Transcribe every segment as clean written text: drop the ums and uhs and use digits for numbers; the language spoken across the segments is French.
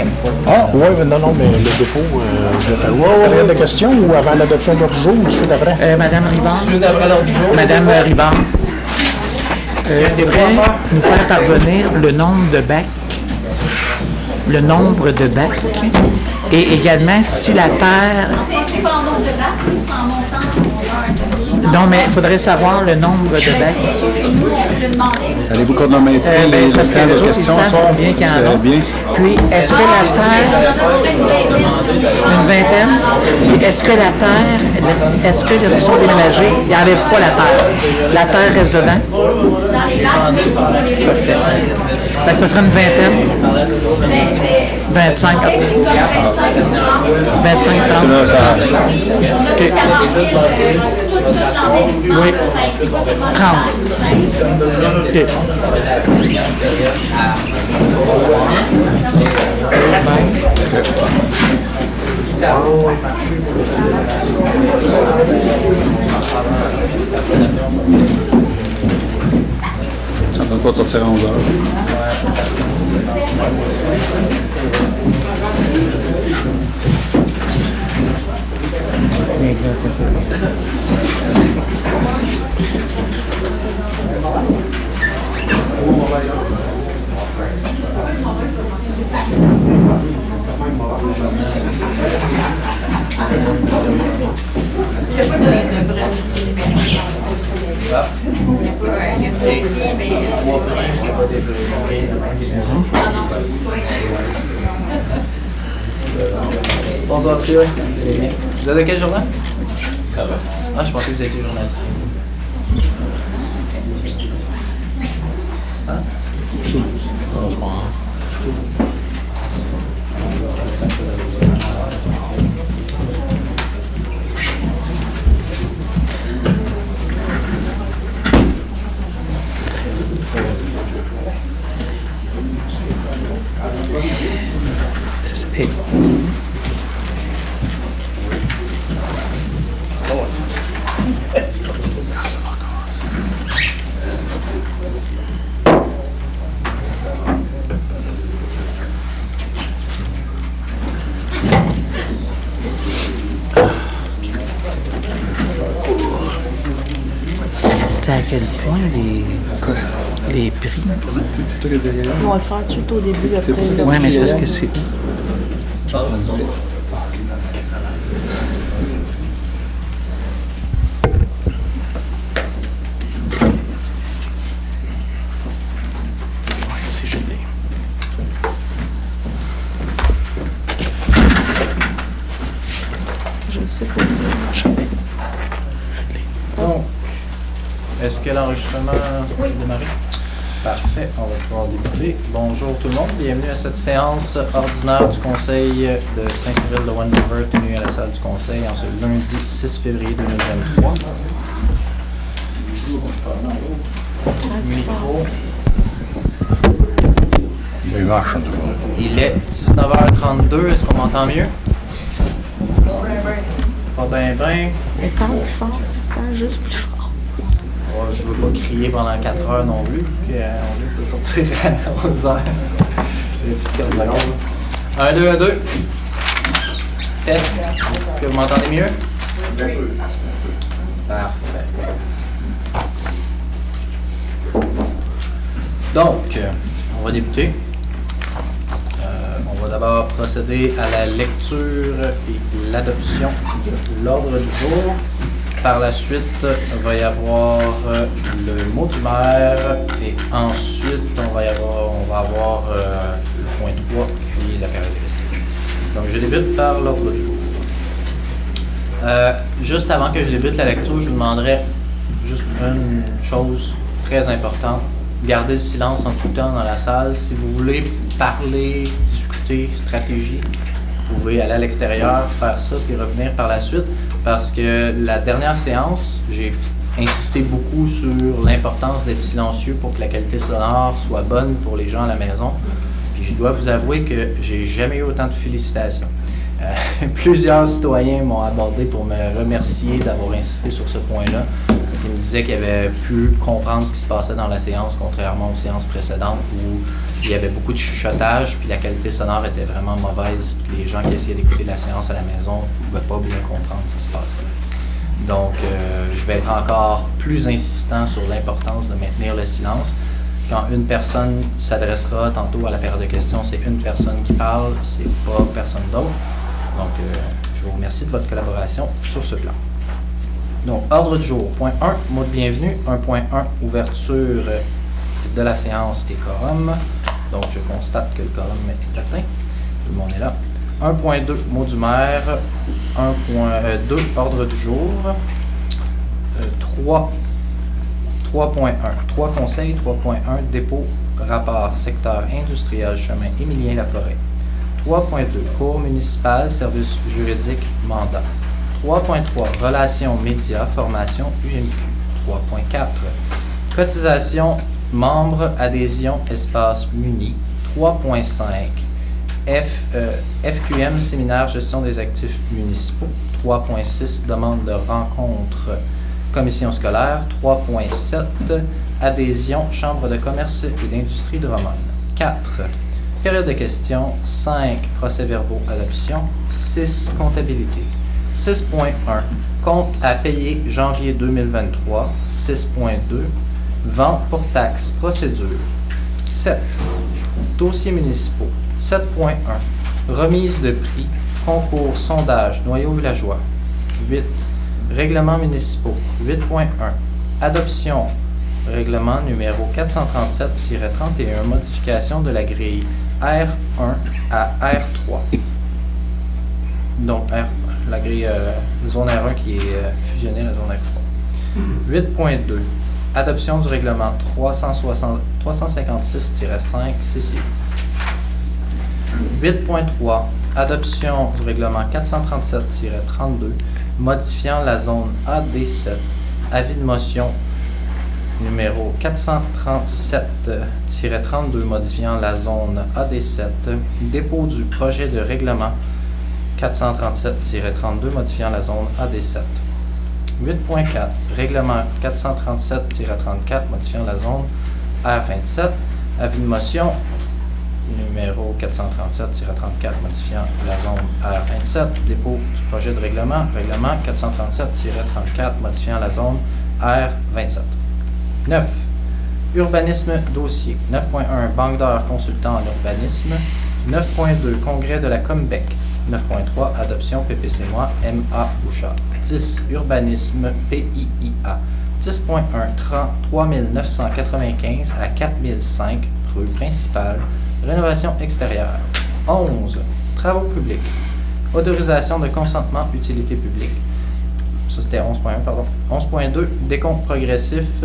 Ah, oui, non, mais le dépôt, je le fais. Période de questions ou avant l'adoption de l'ordre du jour ou tout de suite après? Madame Rivard. Tout de suite après l'ordre du jour. Madame Rivard. Faudrait nous faire parvenir le nombre de bacs. Le nombre de bacs. Et également, si la terre... C'est pas en nombre de bacs, c'est en montant. Non, mais il faudrait savoir le nombre de bacs. Nous, on peut le demander. Allez-vous chronométrer les parce que temps les de autres, questions ils ce savent soir? combien qu'il y en Ce a. serait bien. Puis, est-ce que la terre... Une vingtaine. Puis, est-ce que la terre... Est-ce que les sont déménagés, ils n'enlèvent pas la terre? La terre reste dedans? Dans les bacs, Parfait. Fait que ce serait une vingtaine. 25. 25, 30. Là, ça... OK. Oui. 30. OK. Ça ne donne pas de sortir à 11 heures. Il n'y a pas de bref. Il y a pas de filles, mais... Bonsoir, monsieur. Vous êtes de quel journal? Ah, je pensais que vous étiez journaliste. Et- C'était à quel point les prix? C'est toi qui as dit rien? On va le faire tout au début, après. Oui, mais c'est parce que c'est... Ouais, c'est gelé. Je sais pas. Donc, est-ce que l'enregistrement a démarré? Parfait, on va pouvoir débuter. Bonjour tout le monde, bienvenue à cette séance ordinaire du Conseil de Saint-Cyril de Wendover tenue à la salle du Conseil en ce lundi 6 février 2023. Micro. Il marche, en tout cas. Il est 19h32, est-ce qu'on m'entend mieux? Pas bien, bien. Mais parle plus fort. Parle juste plus fort. Je veux pas crier pendant 4 heures non plus, qu'on risque de sortir à 11 heures. C'est 15 secondes. 1, 2, 1, 2. Test. Est-ce que vous m'entendez mieux? Parfait. Donc, on va débuter. On va d'abord procéder à la lecture et l'adoption de l'ordre du jour. Par la suite, il va y avoir le mot du maire et ensuite, on va avoir le point 3 puis la période de questions. Donc, je débute par l'ordre du jour. Juste avant que je débute la lecture, je vous demanderai juste une chose très importante. Gardez le silence en tout temps dans la salle. Si vous voulez parler, discuter, stratégie, vous pouvez aller à l'extérieur, faire ça, puis revenir par la suite. Parce que la dernière séance, j'ai insisté beaucoup sur l'importance d'être silencieux pour que la qualité sonore soit bonne pour les gens à la maison. Puis je dois vous avouer que j'ai jamais eu autant de félicitations. Plusieurs citoyens m'ont abordé pour me remercier d'avoir insisté sur ce point-là. il me disait qu'il avait pu comprendre ce qui se passait dans la séance, contrairement aux séances précédentes où il y avait beaucoup de chuchotage, puis la qualité sonore était vraiment mauvaise. Puis les gens qui essayaient d'écouter la séance à la maison ne pouvaient pas bien comprendre ce qui se passait. Donc, je vais être encore plus insistant sur l'importance de maintenir le silence. Quand une personne s'adressera tantôt à la période de questions, c'est une personne qui parle, c'est pas personne d'autre. Donc, je vous remercie de votre collaboration sur ce plan. Donc, ordre du jour. Point 1, mot de bienvenue. 1.1, ouverture de la séance et quorum. Donc, je constate que le quorum est atteint. Tout le monde est là. 1.2, mot du maire. 1.2, ordre du jour. 3.1, 3 conseils. 3.1, dépôt, rapport, secteur industriel, chemin Émilien-Laforêt. 3.2, cours municipal, service juridique, mandat. 3.3, relations médias, formation UMQ. 3.4, cotisation, membres, adhésion, espace muni. 3.5, FQM, séminaire, gestion des actifs municipaux. 3.6, demande de rencontre, commission scolaire. 3.7, adhésion, chambre de commerce et d'industrie de Drummond. 4, période de questions. 5, procès-verbaux, adoption. 6, comptabilité. 6.1, compte à payer janvier 2023. 6.2, vente pour taxes, procédure. 7, dossiers municipaux. 7.1, remise de prix, concours, sondage, noyau villageois. 8, règlements municipaux. 8.1, adoption, règlement numéro 437-31, modification de la grille R1 à R3. Donc, la grille zone R1 qui est fusionnée à la zone R3. 8.2, adoption du règlement 356-5 CCI. 8.3, adoption du règlement 437-32, modifiant la zone AD7. Avis de motion numéro 437-32, modifiant la zone AD7. Dépôt du projet de règlement 437-32, modifiant la zone AD7. 8.4, règlement 437-34, modifiant la zone R27. Avis de motion numéro 437-34, modifiant la zone R27. Dépôt du projet de règlement 437-34, modifiant la zone R27. 9. Urbanisme dossier. 9.1, banque d'heures consultant en urbanisme. 9.2, congrès de la Combec. 9.3, adoption PPC-moi, M.A. Bouchard. 10, urbanisme PIIA. 10.1, 3995 à 4005, rue principale, rénovation extérieure. 11, travaux publics. Autorisation de consentement utilité publique. Ça, c'était 11.1, pardon. 11.2, décompte progressif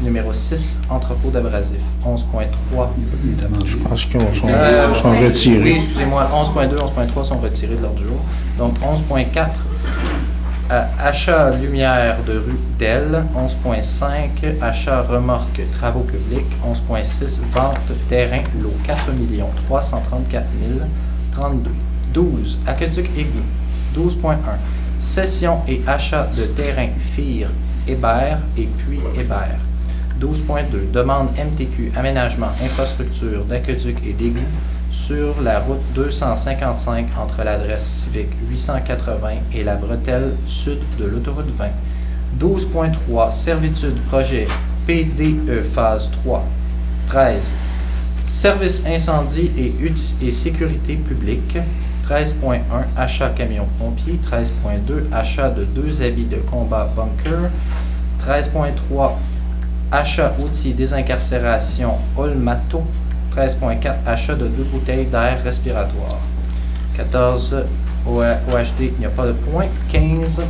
numéro 6, entrepôt d'abrasifs. 11.3. Je pense qu'ils sont retirés. Oui, excusez-moi. 11.2, 11.3 sont retirés de l'ordre du jour. Donc, 11.4, achat lumière de rue d'Elle. 11.5, achat remorque travaux publics. 11.6, vente terrain lot 4 334 032. 12, aqueduc égout. 12.1, cession et achat de terrain FIR Hébert et puis Hébert. 12.2, demande MTQ, aménagement, infrastructure d'aqueduc et d'égout sur la route 255 entre l'adresse civique 880 et la bretelle sud de l'autoroute 20. 12.3, servitude projet PDE phase 3. 13, service incendie et sécurité publique. 13.1, achat camion pompier. 13.2, achat de 2 habits de combat bunker. 13.3, achat outils désincarcération Olmato. 13.4, achat de 2 bouteilles d'air respiratoire. 14, OHD, il n'y a pas de point. 15,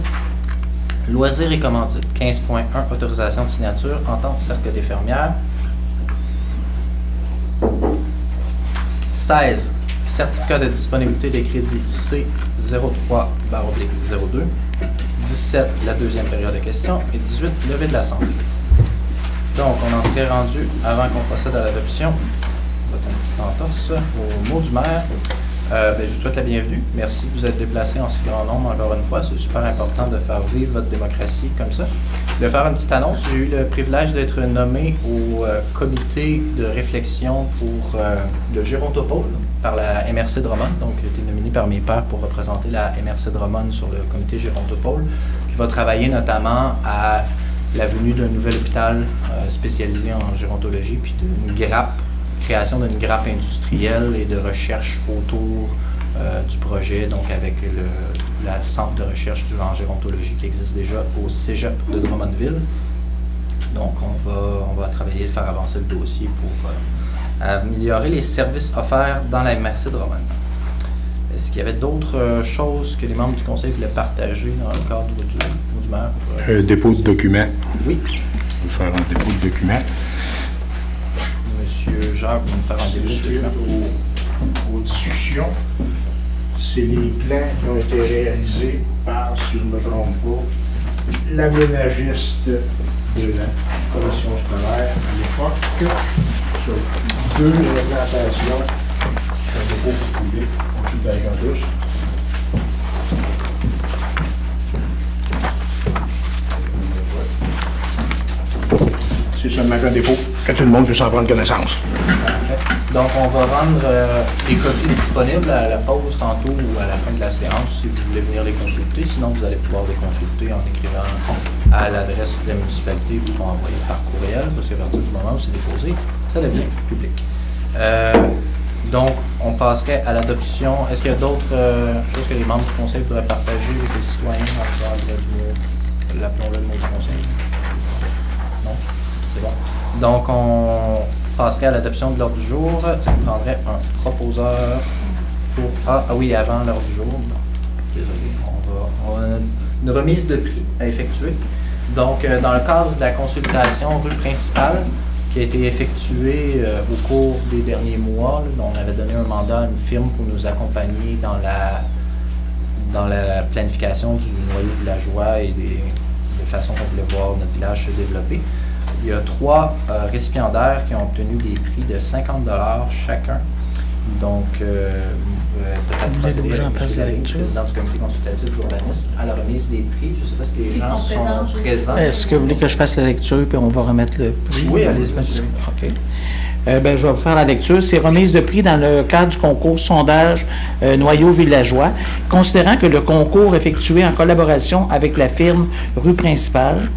loisirs et commandites. 15.1, autorisation de signature, entente cercle des fermières. 16, certificat de disponibilité des crédits C03/02. 17, la deuxième période de questions. Et 18, levée de l'Assemblée. Donc, on en serait rendu, avant qu'on procède à l'adoption, on va faire une petite entorse au mot du maire. Je vous souhaite la bienvenue. Merci de vous être déplacés en si grand nombre encore une fois. C'est super important de faire vivre votre démocratie comme ça. De faire une petite annonce, j'ai eu le privilège d'être nommé au comité de réflexion pour le Gérontopole par la MRC Drummond. Donc, j'ai été nominé par mes pairs pour représenter la MRC Drummond sur le comité Gérontopole, qui va travailler notamment à la venue d'un nouvel hôpital spécialisé en gérontologie, puis d'une grappe, création d'une grappe industrielle et de recherche autour du projet, donc avec le centre de recherche en gérontologie qui existe déjà au Cégep de Drummondville. Donc, on va travailler, faire avancer le dossier pour améliorer les services offerts dans la MRC Drummond. Est-ce qu'il y avait d'autres choses que les membres du conseil voulaient partager dans le cadre du maire? Un dépôt de documents. Oui. On va faire un dépôt de documents. Monsieur Jacques va nous faire un dépôt de documents. Aux discussions, c'est les plans qui ont été réalisés par, si je ne me trompe pas, l'aménagiste de la commission scolaire à l'époque, sur 2 implantations, un dépôt public au-dessus de l'Aérodus. C'est seulement un dépôt, que tout le monde puisse en prendre connaissance. Donc, on va rendre les copies disponibles à la pause tantôt ou à la fin de la séance si vous voulez venir les consulter. Sinon, vous allez pouvoir les consulter en écrivant à l'adresse de la municipalité ou sont envoyés par courriel, parce qu'à partir du moment où c'est déposé, ça devient public. Donc, on passerait à l'adoption. Est-ce qu'il y a d'autres choses que les membres du conseil pourraient partager avec les citoyens en faisant l'appelons-le le mot du conseil? Non? C'est bon. Donc, on passerait à l'adoption de l'ordre du jour. Ça prendrait un proposeur pour... Ah oui, avant l'heure du jour. Non, désolé. On a une remise de prix à effectuer. Donc, dans le cadre de la consultation rue principale, qui a été effectuée au cours des derniers mois, là, on avait donné un mandat à une firme pour nous accompagner dans la planification du noyau villageois et des façons qu'on voulait voir notre village se développer. Il y a 3 récipiendaires qui ont obtenu des prix de 50 $ chacun. Donc, peut-être procéder avec M. Lavigne, président du comité consultatif d'urbanisme, à la remise des prix. Je ne sais pas si les gens sont présents. Est-ce que vous voulez que je fasse la lecture puis on va remettre le prix? Oui, allez-y, monsieur. OK. Je vais vous faire la lecture. C'est remise de prix dans le cadre du concours sondage Noyau villageois, considérant que le concours effectué en collaboration avec la firme Rue Principale,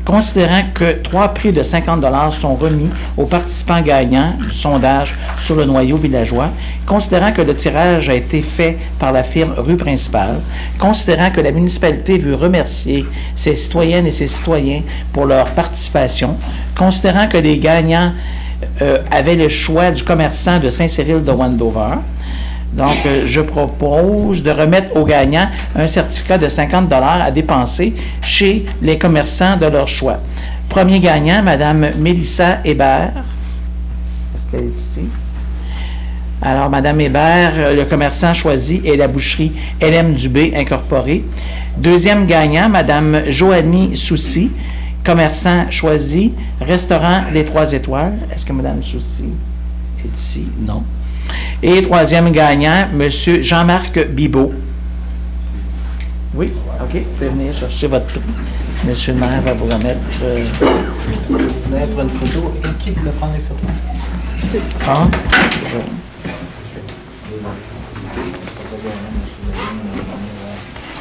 considérant que 3 prix de 50 $ sont remis aux participants gagnants du sondage sur le noyau villageois, considérant que le tirage a été fait par la firme Rue Principale, considérant que la municipalité veut remercier ses citoyennes et ses citoyens pour leur participation, considérant que les gagnants avaient le choix du commerçant de Saint-Cyril de Wendover. Donc, je propose de remettre aux gagnants un certificat de 50 $ à dépenser chez les commerçants de leur choix. Premier gagnant, Mme Mélissa Hébert. Est-ce qu'elle est ici? Alors, Mme Hébert, le commerçant choisi est la boucherie LM Dubé Incorporée. Deuxième gagnant, Mme Joanie Soucy, commerçant choisi, restaurant Les 3 Étoiles. Est-ce que Mme Soucy est ici? Non. Et troisième gagnant, M. Jean-Marc Bibeau. Oui? OK. Vous pouvez venir chercher votre prix. Monsieur le maire va vous remettre... Vous venez prendre une photo. Et qui voulait prendre les photos? Ah.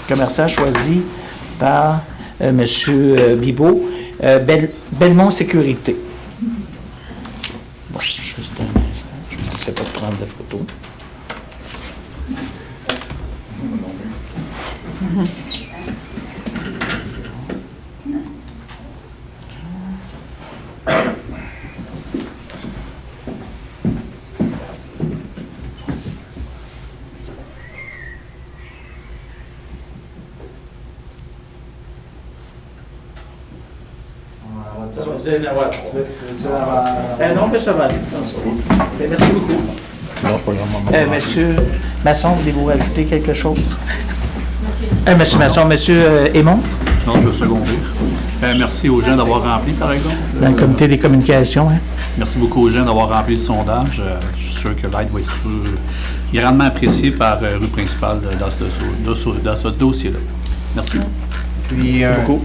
Commerçant choisi par M. Bibeau. Belmont Sécurité. Bon, juste un instant. Je ne sais pas de prendre de photos. Vous allez l'avoir. Non, mais ça va aller. Merci beaucoup. Non, c'est pas grave. Monsieur Masson, voulez-vous ajouter quelque chose? Monsieur Masson, Monsieur Aymon? Non, je veux seconder. Merci aux gens d'avoir rempli, par exemple. Dans le comité des communications, hein? Merci beaucoup aux gens d'avoir rempli le sondage. Je suis sûr que l'aide va être grandement apprécié par Rue Principale dans ce dossier-là. Merci. Puis, Merci beaucoup.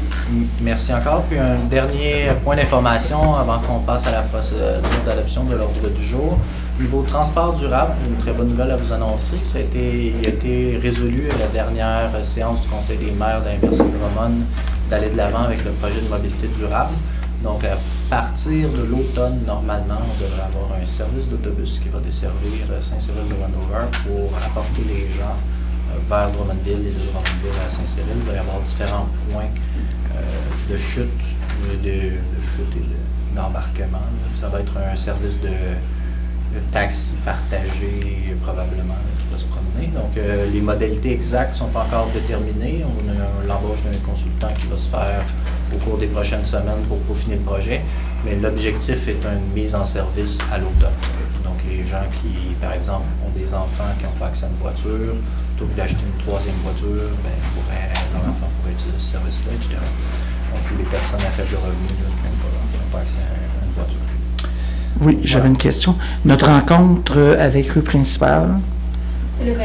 Merci encore. Puis un dernier point d'information avant qu'on passe à la procédure d'adoption de l'ordre du jour. Niveau transport durable, une très bonne nouvelle à vous annoncer. Il a été résolu à la dernière séance du Conseil des maires d'Inversé-Drummond d'aller de l'avant avec le projet de mobilité durable. Donc, à partir de l'automne, normalement, on devrait avoir un service d'autobus qui va desservir Saint-Cyril de Wendover pour apporter les gens vers Drummondville, les îles de Drummondville à Saint-Cyril. Il va y avoir différents points de chute et d'embarquement. Ça va être un service de taxi partagé probablement qui va se promener. Donc, les modalités exactes ne sont pas encore déterminées. On a l'embauche d'un consultant qui va se faire au cours des prochaines semaines pour peaufiner le projet. Mais l'objectif est une mise en service à l'automne. Donc, les gens qui, par exemple, ont des enfants qui n'ont pas accès à une voiture, plutôt que d'acheter une troisième voiture, leur enfant pourrait utiliser ce service-là, etc. Donc, les personnes à faible revenu qui n'ont pas accès à une voiture. Oui, j'avais une question. Notre rencontre avec Rue Principale, C'est le 21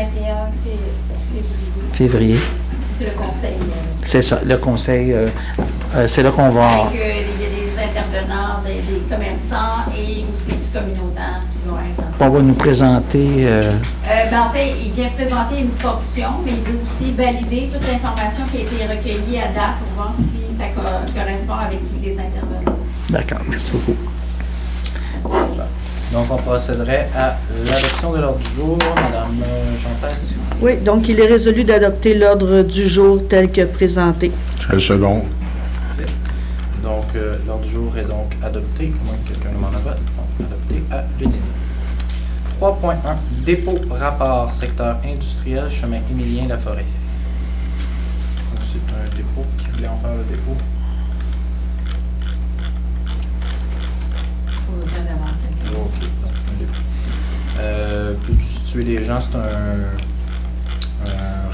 février. C'est le conseil. C'est ça, le conseil, c'est là qu'on va... Avec, il y a des intervenants, des commerçants et aussi du communautaire qui vont être ensemble. On va nous présenter... En fait, il vient présenter une portion, mais il veut aussi valider toute l'information qui a été recueillie à date pour voir si ça correspond avec tous les intervenants. D'accord, merci beaucoup. Donc, on procéderait à l'adoption de l'ordre du jour. Madame Chantal, est-ce que vous... Oui, donc il est résolu d'adopter l'ordre du jour tel que présenté. Je le second. Donc, l'ordre du jour est donc adopté, à moins que quelqu'un demande un vote. Donc, adopté à l'unanimité. 3.1. Dépôt, rapport, secteur industriel, chemin Émilien-Laforêt. Donc, c'est un dépôt. Qui voulait en faire le dépôt? OK, donc c'est un dépôt. Pour situer les gens, c'est un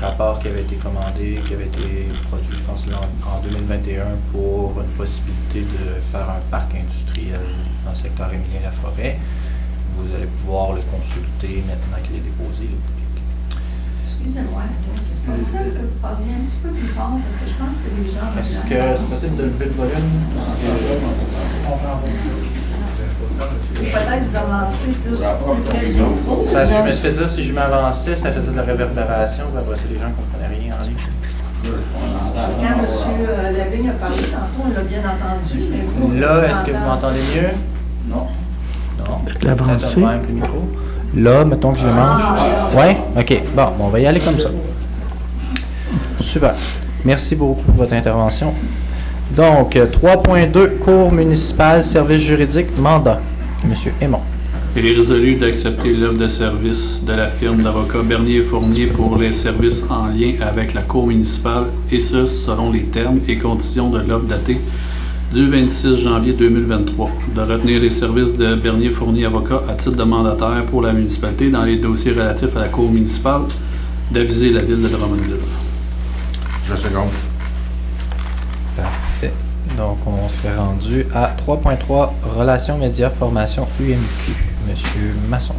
rapport qui avait été commandé, qui avait été produit, je pense, en 2021 pour une possibilité de faire un parc industriel dans le secteur Émilien-Laforêt. Vous allez pouvoir le consulter maintenant qu'il est déposé. Excusez-moi, c'est possible que vous parliez un petit peu plus fort parce que je pense que les gens... Est-ce que c'est possible de lever le volume? Peut-être vous avancer plus près du micro. C'est parce que je me suis fait dire si je m'avançais, ça faisait de la réverbération, puis après ça, les gens ne comprenaient rien en ligne. Parce que quand M. Lavigne a parlé tantôt, on l'a bien entendu. Mais vous, Là, est-ce que vous m'entendez mieux? Non. Non. L'avancée. Peut-être avec le micro. Là, mettons que je le mange. Ouais? OK. Bon, on va y aller comme ça. Super. Merci beaucoup pour votre intervention. Donc, 3.2, cours municipal, service juridique, mandat. Monsieur Aymon. Il est résolu d'accepter l'offre de service de la firme d'avocats Bernier et Fournier pour les services en lien avec la cour municipale, et ce, selon les termes et conditions de l'offre datée du 26 janvier 2023, de retenir les services de Bernier Fournier Avocats à titre de mandataire pour la municipalité dans les dossiers relatifs à la cour municipale, d'aviser la ville de Drummondville. Je second. Parfait. Donc, on serait rendu à 3.3, relations médias, formation UMQ. Monsieur Masson.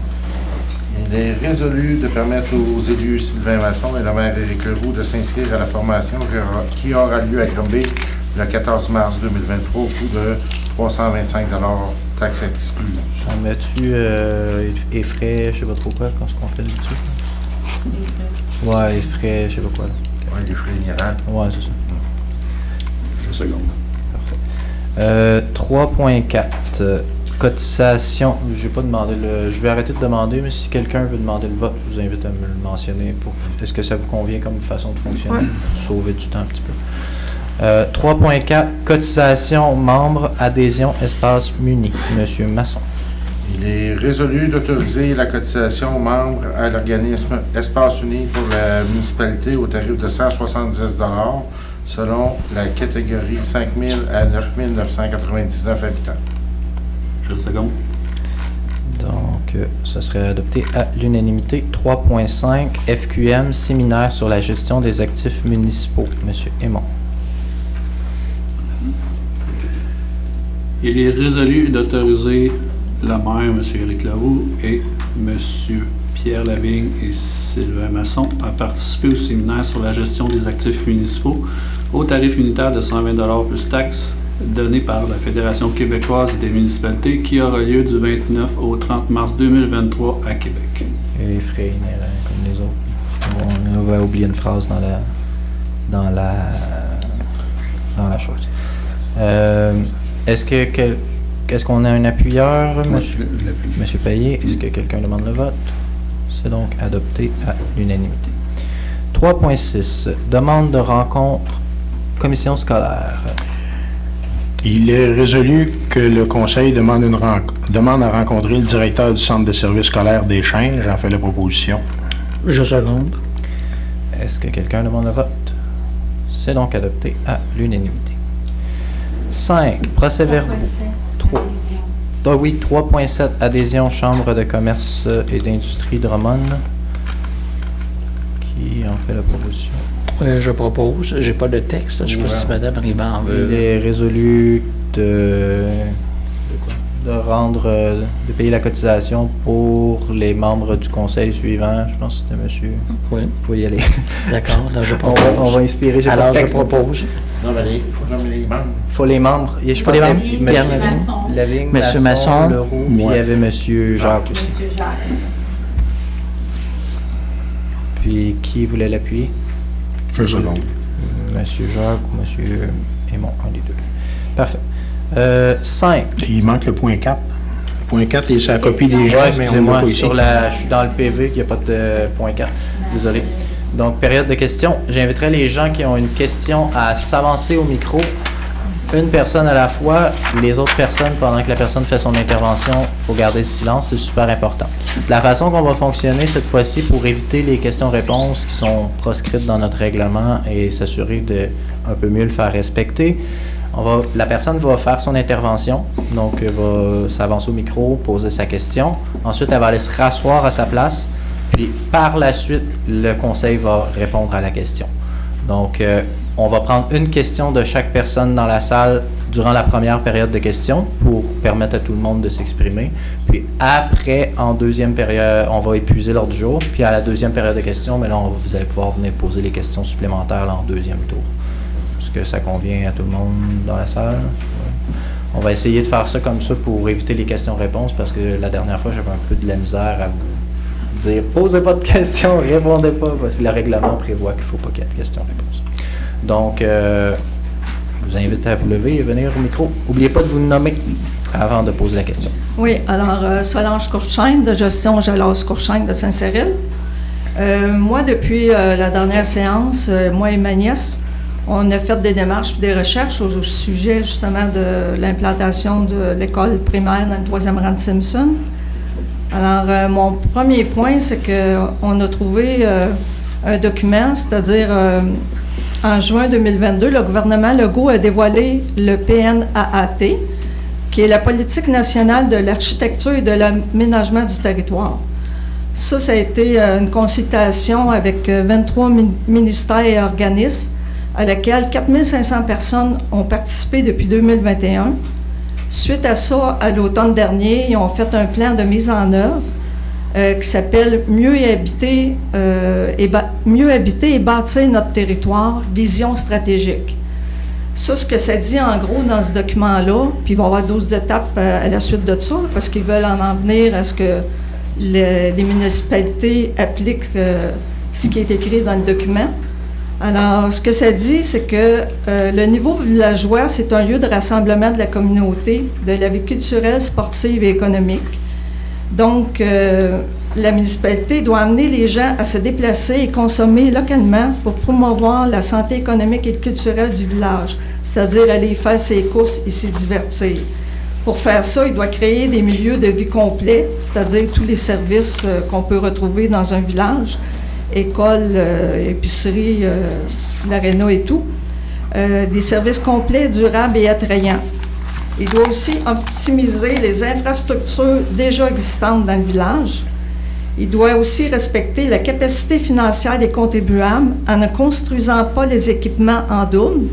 Il est résolu de permettre aux élus Sylvain Masson et le maire Éric Leroux de s'inscrire à la formation qui aura lieu à Granby le 14 mars 2023 au coût de 325 taxes exclues. On met-tu et frais, je sais pas trop quoi, quand ce qu'on fait dessus? Ouais, et frais, je sais pas quoi. Là. Oui, les frais inhérents. Ouais, c'est ça. Je seconde. Parfait. 3.4. Cotisation. Je vais pas demander je vais arrêter de demander, mais si quelqu'un veut demander le vote, je vous invite à me le mentionner. Est-ce que ça vous convient comme façon de fonctionner? Ouais. Sauver du temps un petit peu. 3.4. Cotisation membres, adhésion, espace muni. Monsieur Masson. Il est résolu d'autoriser la cotisation aux membres à l'organisme Espace Uni pour la municipalité au tarif de 170 $ selon la catégorie 5 000 à 9 999 habitants. Je le seconde. Donc, ça serait adopté à l'unanimité. 3.5. FQM, séminaire sur la gestion des actifs municipaux. Monsieur Aymon. Il est résolu d'autoriser le maire, M. Éric Leroux, et M. Pierre Lavigne et Sylvain Masson à participer au séminaire sur la gestion des actifs municipaux au tarif unitaire de 120 $ plus taxes donné par la Fédération québécoise des municipalités qui aura lieu du 29 au 30 mars 2023 à Québec. Et frais inhérents comme les autres. On va oublier une phrase dans la chose. Est-ce qu'on a un appuyeur, Monsieur Payet? Est-ce que quelqu'un demande le vote? C'est donc adopté à l'unanimité. 3.6. Demande de rencontre commission scolaire. Il est résolu que le Conseil demande à rencontrer le directeur du Centre de services scolaires des Chênes. J'en fais la proposition. Je seconde. Est-ce que quelqu'un demande le vote? C'est donc adopté à l'unanimité. 5. Procès-verbaux. 3.7. Adhésion Chambre de commerce et d'industrie Drummond. Qui en fait la proposition? Je propose. J'ai pas de texte. Je sais pas si Mme Riband veut. Il est résolu de payer la cotisation pour les membres du conseil suivant. Je pense que c'était monsieur. Oui. Vous pouvez y aller. D'accord. Là, je propose. On va inspirer. Alors, je propose. Non, mais il faut nommer les membres. Il faut les membres. Je Faut les membres. Pierre Lavigne, Monsieur Masson, Leroux, puis il y avait monsieur Jacques aussi. Monsieur Jacques. Puis qui voulait l'appuyer? Je seconde. Monsieur Jacques ou monsieur Aymon, un des deux. Parfait. 5. Il manque le point 4. Le point 4, c'est la copie des gens, mais on l'a pas ici. Je suis dans le PV, il n'y a pas de point 4. Désolé. Donc, période de questions. J'inviterai les gens qui ont une question à s'avancer au micro. Une personne à la fois. Les autres personnes, pendant que la personne fait son intervention, il faut garder le silence. C'est super important. La façon qu'on va fonctionner cette fois-ci pour éviter les questions-réponses qui sont proscrites dans notre règlement et s'assurer de un peu mieux le faire respecter, la personne va faire son intervention. Donc, elle va s'avancer au micro, poser sa question. Ensuite, elle va aller se rasseoir à sa place. Puis, par la suite, le conseil va répondre à la question. Donc, on va prendre une question de chaque personne dans la salle durant la première période de questions pour permettre à tout le monde de s'exprimer. Puis après, en deuxième période, on va épuiser l'ordre du jour. Puis à la deuxième période de questions, mais là, vous allez pouvoir venir poser les questions supplémentaires là, en deuxième tour. Est-ce que ça convient à tout le monde dans la salle? Ouais. On va essayer de faire ça comme ça pour éviter les questions-réponses parce que la dernière fois, j'avais un peu de la misère à vous dire « Posez pas de questions, répondez pas » parce que le règlement prévoit qu'il ne faut pas qu'il y ait de questions-réponses. Donc, je vous invite à vous lever et venir au micro. N'oubliez pas de vous nommer avant de poser la question. Oui, alors Solange Courchaine de Gestion Gelas Courchaine de Saint-Cyril. Moi, depuis la dernière séance, moi et ma nièce, on a fait des démarches et des recherches au sujet justement de l'implantation de l'école primaire dans le 3e rang de Simpson. Alors, mon premier point, c'est qu'on a trouvé un document, c'est-à-dire en juin 2022, le gouvernement Legault a dévoilé le PNAAT, qui est la politique nationale de l'architecture et de l'aménagement du territoire. Ça a été une consultation avec 23 ministères et organismes à laquelle 4500 personnes ont participé depuis 2021. Suite à ça, à l'automne dernier, ils ont fait un plan de mise en œuvre qui s'appelle « Mieux habiter et bâtir notre territoire, vision stratégique ». Ça, ce que ça dit en gros dans ce document-là, puis il va y avoir 12 étapes à la suite de ça, parce qu'ils veulent en venir à ce que les municipalités appliquent ce qui est écrit dans le document. Alors, ce que ça dit, c'est que le niveau villageois, c'est un lieu de rassemblement de la communauté, de la vie culturelle, sportive et économique. Donc, la municipalité doit amener les gens à se déplacer et consommer localement pour promouvoir la santé économique et culturelle du village, c'est-à-dire aller faire ses courses et s'y divertir. Pour faire ça, il doit créer des milieux de vie complets, c'est-à-dire tous les services qu'on peut retrouver dans un village, école, épicerie, l'aréna et tout, des services complets, durables et attrayants. Il doit aussi optimiser les infrastructures déjà existantes dans le village. Il doit aussi respecter la capacité financière des contribuables en ne construisant pas les équipements en double,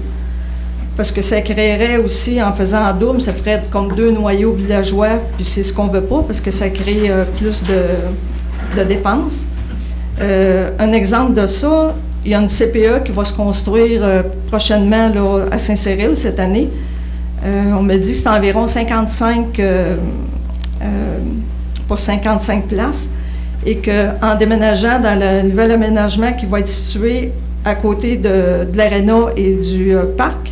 parce que ça créerait aussi, en faisant en double, ça ferait comme 2 noyaux villageois, puis c'est ce qu'on ne veut pas, parce que ça crée plus de dépenses. Un exemple de ça, il y a une CPE qui va se construire prochainement là, à Saint-Cyril cette année. On me dit que c'est environ 55 pour 55 places et qu'en déménageant dans le nouvel aménagement qui va être situé à côté de l'aréna et du parc,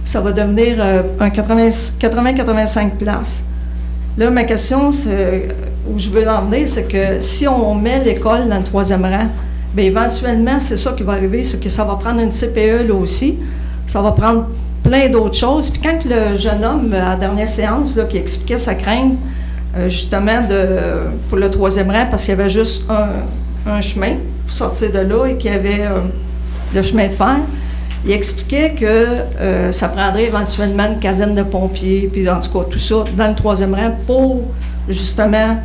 ça va devenir un 80-85 places. Là, ma question, où je veux en venir, c'est que si on met l'école dans le 3e rang, bien, éventuellement, c'est ça qui va arriver, c'est que ça va prendre une CPE là aussi, ça va prendre plein d'autres choses. Puis quand le jeune homme, à la dernière séance, là, qui expliquait sa crainte, justement, pour le 3e rang, parce qu'il y avait juste un chemin pour sortir de là et qu'il y avait le chemin de fer, il expliquait que ça prendrait éventuellement une caserne de pompiers, puis en tout cas, tout ça, dans le 3e rang, pour, justement,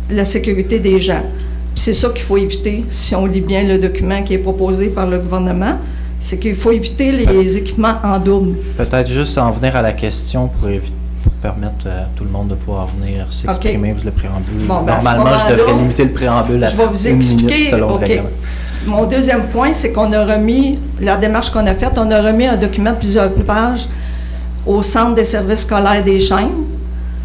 la sécurité des gens. Puis c'est ça qu'il faut éviter, si on lit bien le document qui est proposé par le gouvernement, c'est qu'il faut éviter les équipements en double. Peut-être juste en venir à la question pour permettre à tout le monde de pouvoir venir s'exprimer, parce que le préambule. Bon, ben, normalement, je devrais limiter le préambule à je vais vous 1 minute expliquer. selon le règlement. Mon deuxième point, c'est qu'on a remis, la démarche qu'on a faite, on a remis un document de plusieurs pages au Centre des services scolaires des Chênes,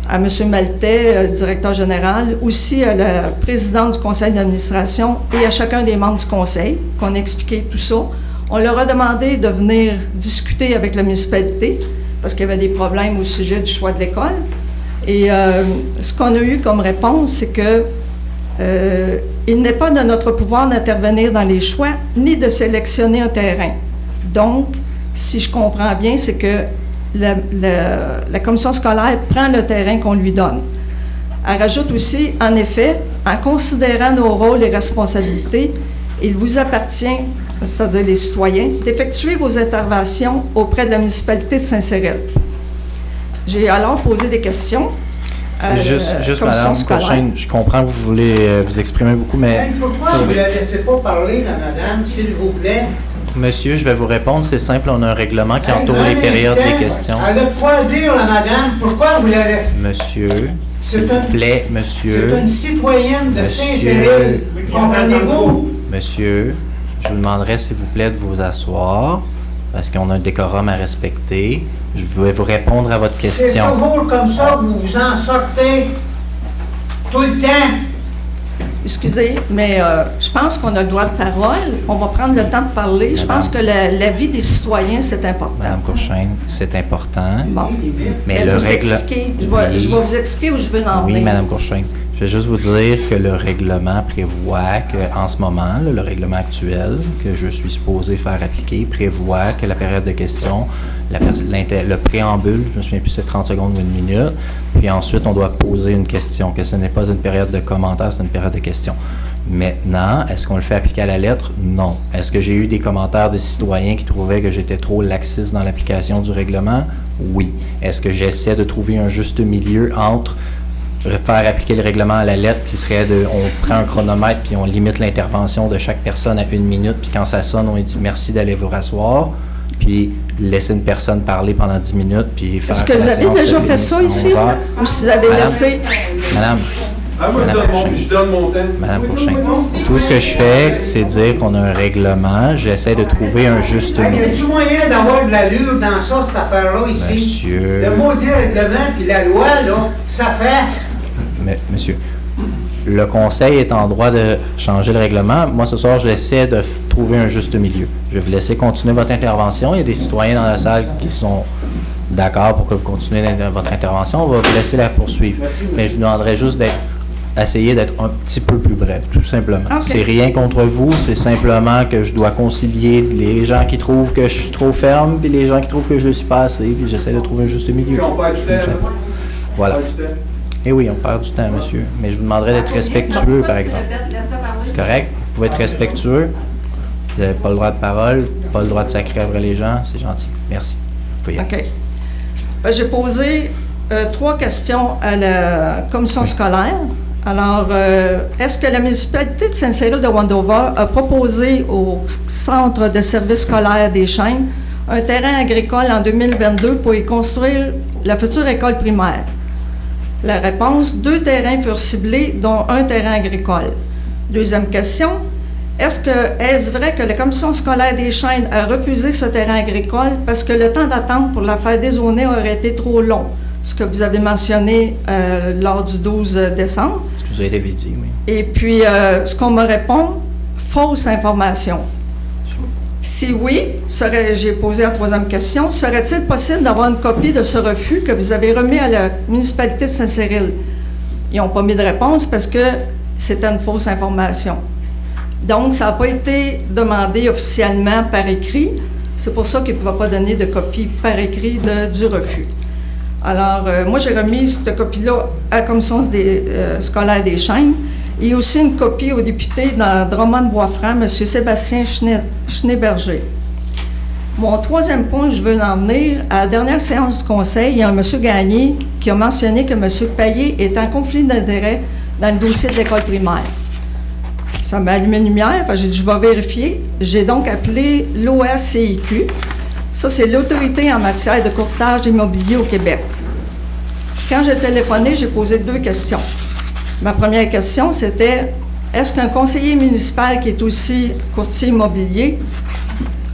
à M. Maltais, directeur général, aussi à la présidente du conseil d'administration et à chacun des membres du conseil, qu'on a expliqué tout ça. On leur a demandé de venir discuter avec la municipalité, parce qu'il y avait des problèmes au sujet du choix de l'école. Et ce qu'on a eu comme réponse, c'est que il n'est pas de notre pouvoir d'intervenir dans les choix, ni de sélectionner un terrain. Donc, si je comprends bien, c'est que la commission scolaire prend le terrain qu'on lui donne. Elle rajoute aussi, en effet, en considérant nos rôles et responsabilités, il vous appartient, c'est-à-dire les citoyens, d'effectuer vos interventions auprès de la municipalité de Saint-Cyril. J'ai alors posé des questions. Juste Mme Courchaine, je comprends que vous voulez vous exprimer beaucoup, mais... Pourquoi vous ne la laissez pas parler, la madame, s'il vous plaît? Monsieur, je vais vous répondre, c'est simple, on a un règlement qui entoure les périodes des questions. Elle a de quoi dire, la madame. Pourquoi vous la laissez? Monsieur, s'il vous plaît, monsieur... C'est une citoyenne de Saint-Cyril, comprenez-vous? Monsieur, je vous demanderai, s'il vous plaît, de vous asseoir, parce qu'on a un décorum à respecter. Je vais vous répondre à votre question. C'est toujours comme ça que vous vous en sortez tout le temps. Excusez, mais je pense qu'on a le droit de parole. On va prendre le temps de parler. Je pense que l'avis des citoyens, c'est important. Madame Courchaine, c'est important. Bon. Mais le règlement... Je vais vous expliquer où je veux en venir. Oui, Madame Courchaine. Je vais juste vous dire que le règlement prévoit qu'en ce moment, le règlement actuel que je suis supposé faire appliquer prévoit que la période de questions, le préambule, je me souviens plus si c'est 30 secondes ou 1 minute, puis ensuite on doit poser une question, que ce n'est pas une période de commentaires, c'est une période de questions. Maintenant, est-ce qu'on le fait appliquer à la lettre? Non. Est-ce que j'ai eu des commentaires de citoyens qui trouvaient que j'étais trop laxiste dans l'application du règlement? Oui. Est-ce que j'essaie de trouver un juste milieu entre faire appliquer le règlement à la lettre, qui serait on prend un chronomètre puis on limite l'intervention de chaque personne à 1 minute, puis quand ça sonne, on dit merci d'aller vous rasseoir, puis laisser une personne parler pendant 10 minutes, puis faire... Est-ce que vous avez déjà fait ça ici? Ou si vous avez laissé... Madame, je donne mon temps. Madame Courchaine, tout ce que je fais, c'est dire qu'on a un règlement, j'essaie de trouver un juste milieu. Y a-t-il moyen d'avoir de l'allure dans ça, cette affaire-là, ici? Monsieur... Le maudit règlement puis la loi, là, ça fait... Monsieur, le conseil est en droit de changer le règlement. Moi, ce soir, j'essaie de trouver un juste milieu. Je vais vous laisser continuer votre intervention. Il y a des citoyens dans la salle qui sont d'accord pour que vous continuez votre intervention. On va vous laisser la poursuivre. Mais je vous demanderai juste d'essayer d'être un petit peu plus bref, tout simplement. Okay. C'est rien contre vous, c'est simplement que je dois concilier les gens qui trouvent que je suis trop ferme, puis les gens qui trouvent que je le suis pas assez, puis j'essaie de trouver un juste milieu. Puis on perd du temps. Voilà. Eh oui, on perd du temps, monsieur. Mais je vous demanderais d'être respectueux, par exemple. C'est correct? Vous pouvez être respectueux. Vous n'avez pas le droit de parole, pas le droit de sacrer après les gens. C'est gentil. Merci. OK. J'ai posé 3 questions à la commission scolaire. Alors, est-ce que la municipalité de Saint-Cyril de Wendover a proposé au Centre de services scolaires des Chênes un terrain agricole en 2022 pour y construire la future école primaire? La réponse, 2 terrains furent ciblés, dont un terrain agricole. Deuxième question, est-ce vrai que la commission scolaire des Chênes a refusé ce terrain agricole parce que le temps d'attente pour la faire dézoner aurait été trop long? Ce que vous avez mentionné lors du 12 décembre. Ce que vous avez dit, oui. Et puis, ce qu'on me répond, fausse information. Si oui, j'ai posé la troisième question, serait-il possible d'avoir une copie de ce refus que vous avez remis à la municipalité de Saint-Cyril? Ils n'ont pas mis de réponse parce que c'était une fausse information. Donc, ça n'a pas été demandé officiellement par écrit. C'est pour ça qu'ils ne pouvaient pas donner de copie par écrit du refus. Alors, moi, j'ai remis cette copie-là à la commission scolaire des Chênes. Et aussi une copie au député dans Drummond-Bois-Franc, M. Sébastien Schneeberger. Mon troisième point, je veux en venir, à la dernière séance du conseil, il y a un M. Gagné qui a mentionné que M. Payet est en conflit d'intérêt dans le dossier de l'école primaire. Ça m'a allumé une lumière, j'ai dit, je vais vérifier. J'ai donc appelé l'OSCIQ. Ça, c'est l'autorité en matière de courtage immobilier au Québec. Quand j'ai téléphoné, j'ai posé 2 questions. Ma première question, c'était, est-ce qu'un conseiller municipal qui est aussi courtier immobilier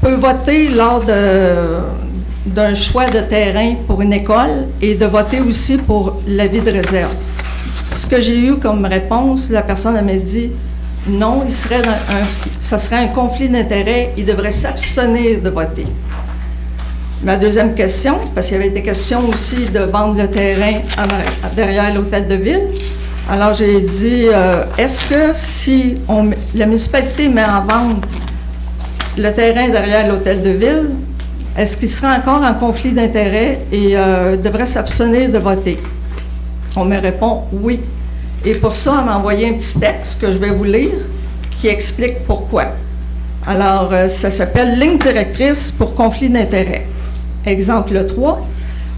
peut voter lors d'un choix de terrain pour une école et de voter aussi pour l'avis de réserve? Ce que j'ai eu comme réponse, la personne m'a dit, non, ça serait un conflit d'intérêt, il devrait s'abstenir de voter. Ma deuxième question, parce qu'il y avait été question aussi de vendre le terrain derrière l'hôtel de ville. Alors, j'ai dit, est-ce que si la municipalité met en vente le terrain derrière l'hôtel de ville, est-ce qu'il sera encore en conflit d'intérêt et devrait s'abstenir de voter? On me répond oui. Et pour ça, on m'a envoyé un petit texte que je vais vous lire qui explique pourquoi. Alors, ça s'appelle « Ligne directrice pour conflit d'intérêt ». Exemple 3.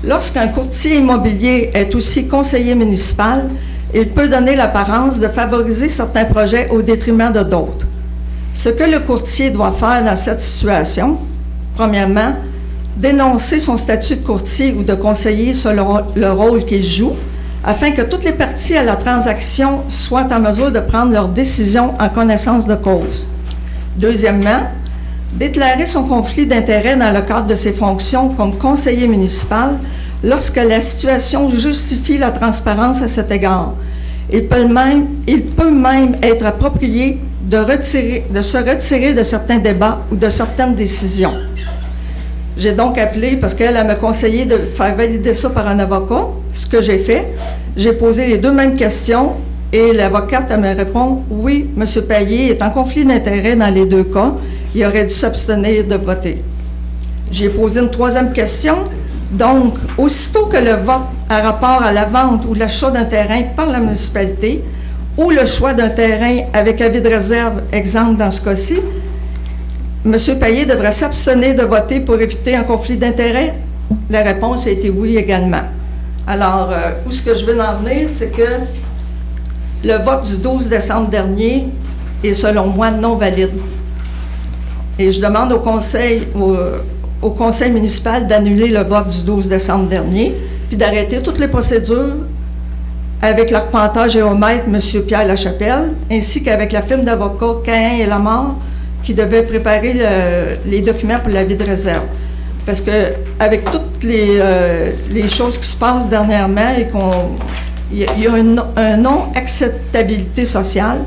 Lorsqu'un courtier immobilier est aussi conseiller municipal, il peut donner l'apparence de favoriser certains projets au détriment de d'autres. Ce que le courtier doit faire dans cette situation, premièrement, dénoncer son statut de courtier ou de conseiller selon le rôle qu'il joue, afin que toutes les parties à la transaction soient en mesure de prendre leurs décisions en connaissance de cause. Deuxièmement, déclarer son conflit d'intérêt dans le cadre de ses fonctions comme conseiller municipal lorsque la situation justifie la transparence à cet égard. Il peut même être approprié de se retirer de certains débats ou de certaines décisions. J'ai donc appelé, parce qu'elle m'a conseillé de faire valider ça par un avocat, ce que j'ai fait. J'ai posé les 2 mêmes questions et l'avocate elle me répond « Oui, M. Payet est en conflit d'intérêt dans les 2 cas. Il aurait dû s'abstenir de voter. » J'ai posé une 3e question. Donc, aussitôt que le vote a rapport à la vente ou l'achat d'un terrain par la municipalité ou le choix d'un terrain avec avis de réserve, exemple dans ce cas-ci, M. Payet devrait s'abstenir de voter pour éviter un conflit d'intérêt? La réponse a été oui également. Alors, où ce que je veux en venir, c'est que le vote du 12 décembre dernier est, selon moi, non valide. Et je demande au conseil municipal d'annuler le vote du 12 décembre dernier, puis d'arrêter toutes les procédures avec l'arpenteur géomètre M. Pierre Lachapelle, ainsi qu'avec la firme d'avocats Cahin et Lamar, qui devait préparer les documents pour l'avis de réserve. Parce que avec toutes les choses qui se passent dernièrement et il y a un non-acceptabilité sociale,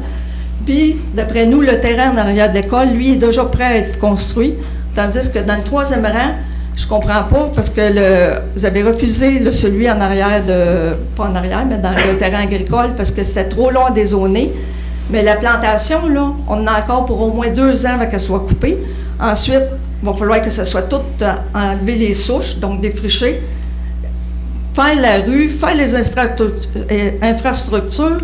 puis d'après nous, le terrain en arrière de l'école, lui, est déjà prêt à être construit, tandis que dans le 3e rang, je comprends pas, parce que vous avez refusé celui en arrière pas en arrière, mais dans le terrain agricole, parce que c'était trop long à dézoner. Mais la plantation, là, on en a encore pour au moins 2 ans avant qu'elle soit coupée. Ensuite, il va falloir que ce soit tout enlever les souches, donc défricher, faire la rue, faire les infrastructures.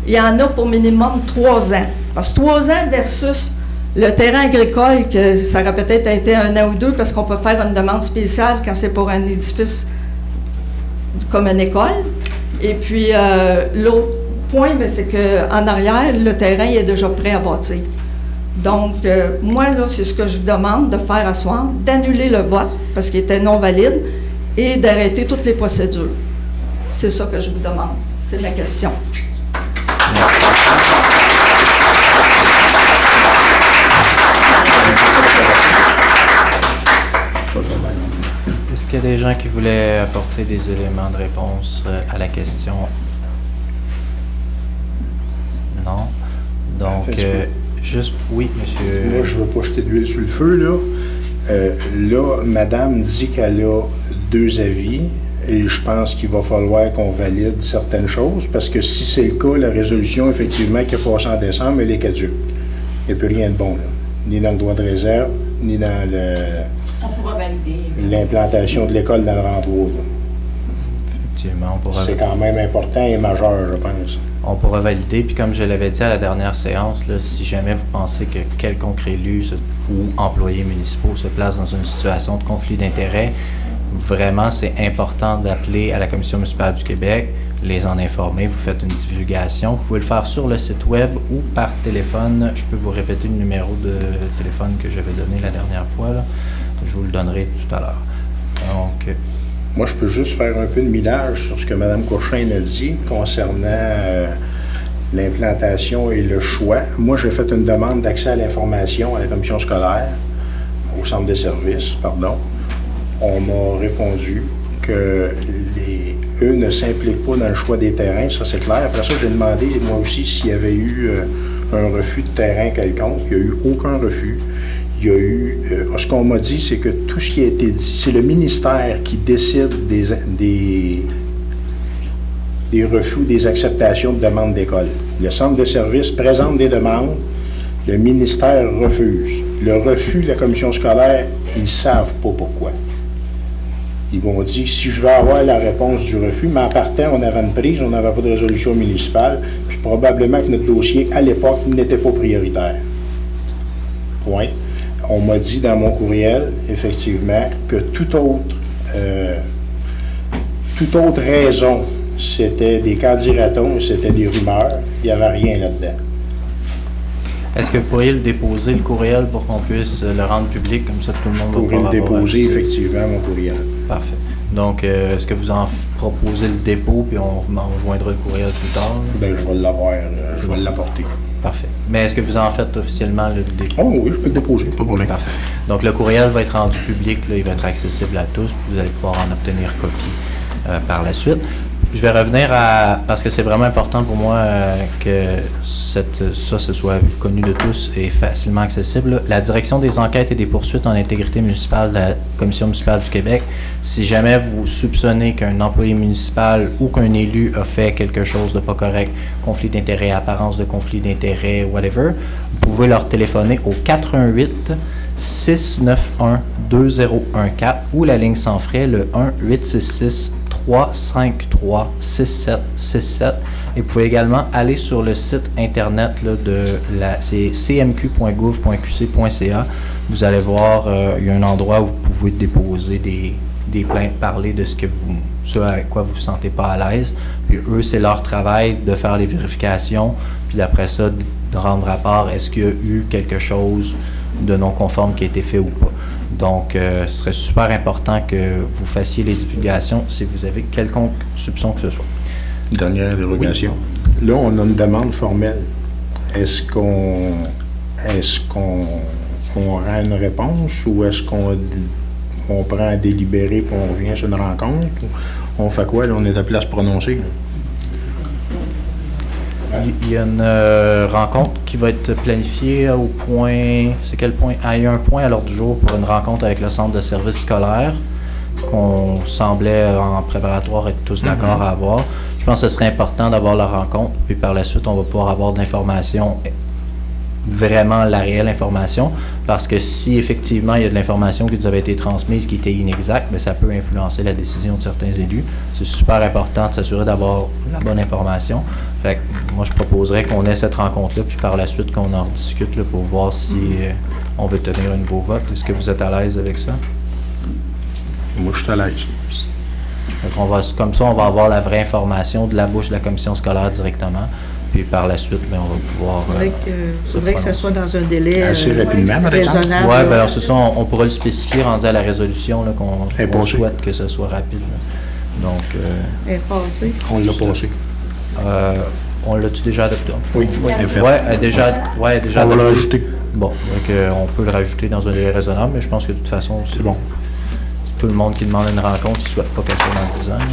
Il y en a pour minimum 3 ans. Parce que 3 ans versus le terrain agricole, que ça aurait peut-être été 1 an ou 2, parce qu'on peut faire une demande spéciale quand c'est pour un édifice comme une école. Et puis, l'autre point, c'est qu'en arrière, le terrain est déjà prêt à bâtir. Donc, moi, là, c'est ce que je demande de faire à soir, d'annuler le vote, parce qu'il était non valide, et d'arrêter toutes les procédures. C'est ça que je vous demande. C'est ma question. Est-ce qu'il y a des gens qui voulaient apporter des éléments de réponse à la question? Non. Donc, juste, oui, monsieur. Moi, je ne veux pas jeter d'huile sur le feu, là. Là, madame dit qu'elle a 2 avis et je pense qu'il va falloir qu'on valide certaines choses parce que si c'est le cas, la résolution, effectivement, qui est passée en décembre, elle est caduque. Il n'y a plus rien de bon, là. Ni dans le droit de réserve, ni dans On pourra valider. l'implantation de l'école dans le Rambourg. Effectivement, on pourra... C'est quand même important et majeur, je pense. On pourra valider. Puis comme je l'avais dit à la dernière séance, là, si jamais vous pensez que quelconque élu ou employés municipaux se place dans une situation de conflit d'intérêts, vraiment, c'est important d'appeler à la Commission municipale du Québec, les en informer, vous faites une divulgation. Vous pouvez le faire sur le site web ou par téléphone. Je peux vous répéter le numéro de téléphone que j'avais donné la dernière fois, là. Je vous le donnerai tout à l'heure. Donc... Moi, je peux juste faire un peu de millage sur ce que Mme Courchain a dit concernant l'implantation et le choix. Moi, j'ai fait une demande d'accès à l'information à la commission scolaire, au centre de services, pardon. On m'a répondu que eux ne s'impliquent pas dans le choix des terrains, ça c'est clair. Après ça, j'ai demandé, moi aussi, s'il y avait eu un refus de terrain quelconque. Il n'y a eu aucun refus. Il y a eu... ce qu'on m'a dit, c'est que tout ce qui a été dit, c'est le ministère qui décide des refus, des acceptations de demandes d'école. Le centre de service présente des demandes, le ministère refuse. Le refus de la commission scolaire, ils ne savent pas pourquoi. Ils m'ont dit, si je veux avoir la réponse du refus, mais en partant, on avait une prise, on n'avait pas de résolution municipale, puis probablement que notre dossier, à l'époque, n'était pas prioritaire. Point. On m'a dit dans mon courriel, effectivement, que toute autre raison, c'était des candidatons, c'était des rumeurs, il n'y avait rien là-dedans. Est-ce que vous pourriez le déposer, le courriel, pour qu'on puisse le rendre public, comme ça tout le monde va pouvoir le déposer, effectivement, mon courriel. Parfait. Donc, est-ce que vous en proposez le dépôt, puis on joindra le courriel plus tard? Bien, je vais l'avoir, je vais l'apporter. Parfait. Mais est-ce que vous en faites officiellement le dépôt? Oh oui, je peux le déposer, pas de problème. Parfait. Donc, le courriel va être rendu public, là, il va être accessible à tous, puis vous allez pouvoir en obtenir copie par la suite. Je vais revenir parce que c'est vraiment important pour moi que ça soit connu de tous et facilement accessible. La direction des enquêtes et des poursuites en intégrité municipale de la Commission municipale du Québec, si jamais vous soupçonnez qu'un employé municipal ou qu'un élu a fait quelque chose de pas correct, conflit d'intérêt, apparence de conflit d'intérêt, whatever, vous pouvez leur téléphoner au 418 691 2014 ou la ligne sans frais, le 1-866 353-6767. Et vous pouvez également aller sur le site internet là, c'est cmq.gouv.qc.ca. Vous allez voir, il y a un endroit où vous pouvez déposer des plaintes, parler de ce à quoi vous ne vous sentez pas à l'aise. Puis eux, c'est leur travail de faire les vérifications, puis d'après ça, de rendre rapport, est-ce qu'il y a eu quelque chose de non conforme qui a été fait ou pas. Donc, ce serait super important que vous fassiez les divulgations si vous avez quelconque soupçon que ce soit. Dernière dérogation. Oui. Là, on a une demande formelle. Est-ce qu'on rend une réponse ou est-ce qu'on prend à délibérer et on revient sur une rencontre? On fait quoi? Là, on est à place prononcée. Il y a une rencontre qui va être planifiée au point... C'est quel point? Il y a un point à l'ordre du jour pour une rencontre avec le centre de services scolaires qu'on semblait en préparatoire être tous d'accord à avoir. Je pense que ce serait important d'avoir la rencontre, puis par la suite, on va pouvoir avoir de l'information, vraiment la réelle information, parce que si effectivement il y a de l'information qui nous avait été transmise qui était inexacte, bien, ça peut influencer la décision de certains élus. C'est super important de s'assurer d'avoir la bonne information. Fait que moi, je proposerais qu'on ait cette rencontre-là, puis par la suite qu'on en discute là, pour voir si on veut tenir un nouveau vote. Est-ce que vous êtes à l'aise avec ça? Moi, je suis à l'aise. Comme ça, on va avoir la vraie information de la bouche de la commission scolaire directement. Puis par la suite, bien, on va pouvoir... Il faudrait que ça soit dans un délai assez rapidement, raisonnable. Oui, bien, c'est ça, on pourra le spécifier rendu à la résolution qu'on souhaite que ce soit rapide. Donc, est passé. On l'a passé. on l'a-tu déjà adopté? Oui, elle est faite. Ouais, déjà On va le adopté. rajouter. Bon, donc on peut le rajouter dans un délai raisonnable, mais je pense que de toute façon, C'est bon. tout le monde qui demande une rencontre, il ne souhaite pas qu'elle soit dans 10 ans. Là.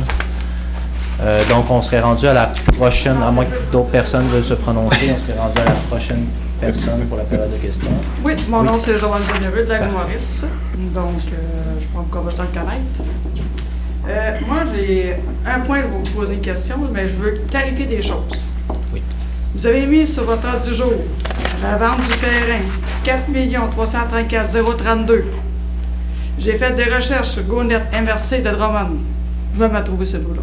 Donc, on serait rendu à la prochaine, à moins que d'autres personnes veulent se prononcer, on serait rendu à la prochaine personne pour la période de questions. Oui, mon nom c'est Joël Bonneveut de la Maurice. Donc, je pense qu'on va se le connaître. Moi, j'ai un point, je vais vous poser une question, mais je veux clarifier des choses. Oui. Vous avez mis sur votre ordre du jour la vente du terrain, 4 334 032. J'ai fait des recherches sur GoNet MRC de Drummond. Je vais me trouver ce lot-là.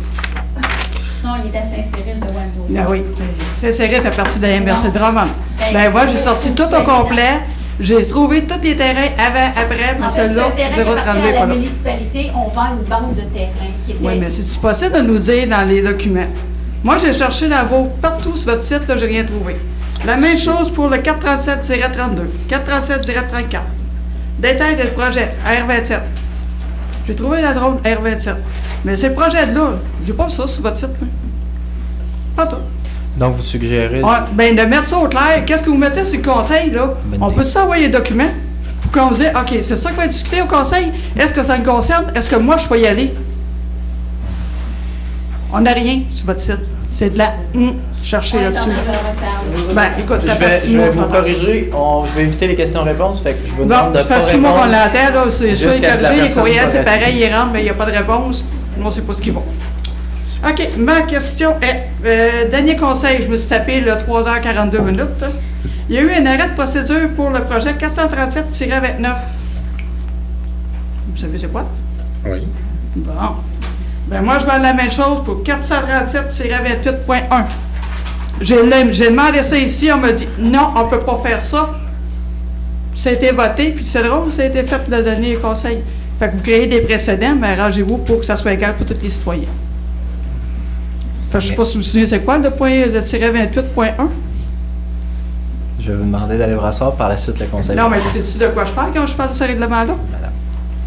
Non, il est à Saint-Cyril de Wandeau. Ah oui, Saint-Cyril fait partie de la MRC de Drummond. Ben, Ben moi, j'ai sorti tout au complet. J'ai trouvé tous les terrains avant, après, mais En fait, celui-là, le terrain 032 appartient pas à la là. municipalité, on vend une bande de terrain qui était... Oui, mais c'est possible de nous dire dans les documents. Moi, j'ai cherché dans partout sur votre site, là, j'ai rien trouvé. La même chose pour le 437-32, 437-34. Détail des projets, R27. J'ai trouvé la zone R27. Mais ces projets-là, j'ai pas ça sur votre site, moi. Pas tout. Donc, vous suggérez... Ben, de mettre ça au clair. Qu'est-ce que vous mettez sur le conseil, là? On peut s'envoyer les documents pour qu'on dise, OK, c'est ça qu'on va discuter au conseil. Est-ce que ça me concerne? Est-ce que moi, je peux y aller? On n'a rien sur votre site. C'est de la chercher Ouais, là-dessus. on Ben, écoute, ça fait 6 je mois. vais vous corriger. Je vais éviter les questions-réponses. Fait que je vous demande Bon, de ça pas fait 6 mois qu'on répondre. l'entend, là. C'est soit Jusqu'à ce que la les personne courriels, soit c'est pareil, assise. ils rentrent, mais il n'y a pas de réponse. On ne sait pas ce qu'ils vont. OK, ma question est, dernier conseil, je me suis tapé le 3h42 minutes. Il y a eu un arrêt de procédure pour le projet 437-29. Vous savez c'est quoi? Oui. Bon. Ben moi, je vais la même chose pour 437-28.1. J'ai demandé ça ici, on m'a dit non, on ne peut pas faire ça. Ça a été voté, puis c'est drôle, ça a été fait le dernier conseil. Fait que vous créez des précédents, mais arrangez-vous pour que ça soit égal pour tous les citoyens. Fait que je ne sais pas si vous vous souvenez, c'est quoi le point de tiret 28.1? Je vais vous demander d'aller vous rasseoir par la suite le conseil. Non, mais sais-tu de quoi je parle quand je parle de ce règlement-là? Madame.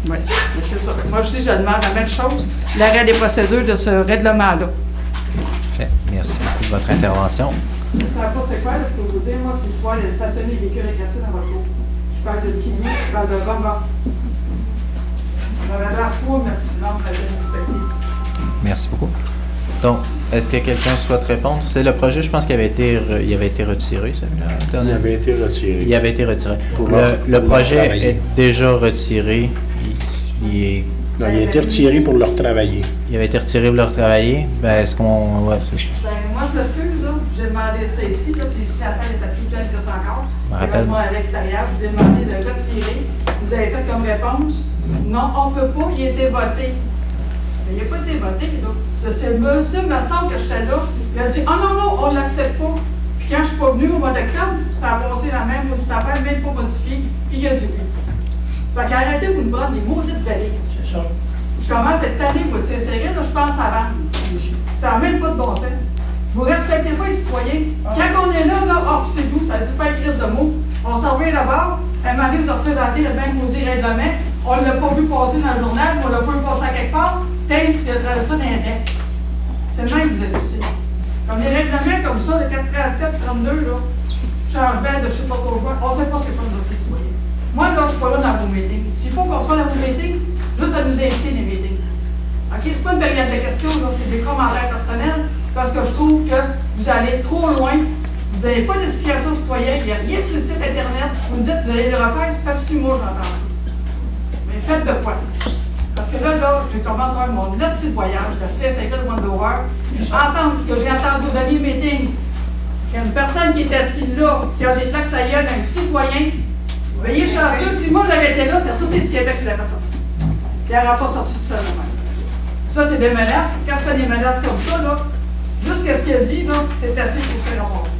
Oui, mais c'est ça. Moi aussi, je demande la même chose, l'arrêt des procédures de ce règlement-là. Parfait. Merci beaucoup de votre intervention. Je ne sais pas c'est quoi, là, je peux vous dire, moi, c'est l'histoire de stationner les véhicules récréatifs dans votre cour. Je parle de ski, je parle de Roma. On aurait l'air trop maximum pour la municipalité. Merci beaucoup. Donc, est-ce que quelqu'un souhaite répondre? C'est le projet, je pense qu'il avait été, retiré, celui-là. Il avait été retiré. Il avait été retiré. Pour Le leur projet travailler. est déjà retiré. Non, il a été retiré pour leur travailler. Il avait été retiré pour le retravailler. Ben, est-ce qu'on... Ouais, c'est- Ben, moi, je m'excuse, là. J'ai demandé ça ici, là, puis ici, la salle est plus pleine que ça encore. Je me rappelle. Heureusement, à l'extérieur, vous avez demandé de retirer. Vous avez fait comme réponse, non, on ne peut pas, il a été voté. Mais il n'a pas été voté, là. C'est le monsieur, me semble que j'étais là. Il a dit, oh non, non, on ne l'accepte pas. Puis quand je ne suis pas venue au mois d'octobre, ça a passé la même maudite affaire, même pas modifié. Puis il a dit oui. Fait qu'arrêtez vous de prendre des maudites balises. C'est ça. Je commence cette année, vous êtes serré, là, je pense à vendre. Ça n'a même pas de bon sens. Vous ne respectez pas les citoyens. Quand on est là, c'est vous, ça ne dit pas une crise de mots. On s'en revient d'abord. À un moment donné, vous avez présenté le même maudit règlement. On ne l'a pas vu passer dans le journal, mais on l'a pas vu passer à quelque part. Peut-être qu'il a traversé dans un rec. C'est le même que vous êtes ici. Comme les règlements comme ça, de 437-32, là, changement de je ne sais pas quoi, on ne sait pas c'est quoi notre citoyen. Moi, là, je ne suis pas là dans vos meetings. S'il faut qu'on soit dans vos meetings, juste à nous inviter les meetings. OK? C'est pas une période de questions, là, c'est des commentaires personnels, parce que je trouve que vous allez trop loin. Vous n'avez pas d'explication citoyenne, il n'y a rien sur le site Internet. Vous me dites, vous allez le refaire, ça fait 6 mois que j'entends ça. Mais faites de quoi? Parce que là, je commence à faire mon petit voyage de Saint-Cyril Wandover. Entendre ce que j'ai entendu au dernier meeting. Il y a une personne qui est assise là, qui a des claques à gueule, un citoyen. Veuillez chanceux, si moi j'avais été là, c'est surtout du Québec qui l'aurait sorti. Il n'aurait pas sorti de ça même. Ça, c'est des menaces. Quand ça fait des menaces comme ça, là, juste ce qu'il a dit, là, c'est assez pour se faire ramasser.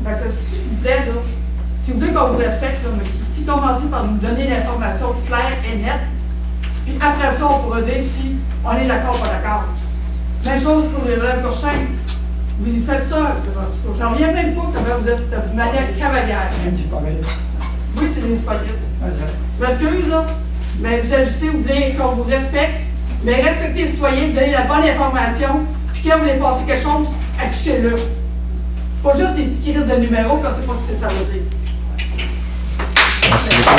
Fait que s'il vous plaît, là, si vous voulez qu'on vous respecte, là, mais si commencez par nous donner l'information claire et nette, puis après ça, on pourra dire si on est d'accord ou pas d'accord. Même chose pour les Mme Courchaine. Vous faites ça, j'en reviens même pas comment vous êtes de manière cavalière. Oui, c'est des hypocrites. Je m'excuse, là, mais vous agissez, vous voulez qu'on vous respecte, Mais respectez les citoyens, donnez la bonne information, puis quand vous voulez passer quelque chose, affichez-le. Pas juste des petits crises de numéros, puis on ne sait pas ce que ça veut dire. Merci beaucoup.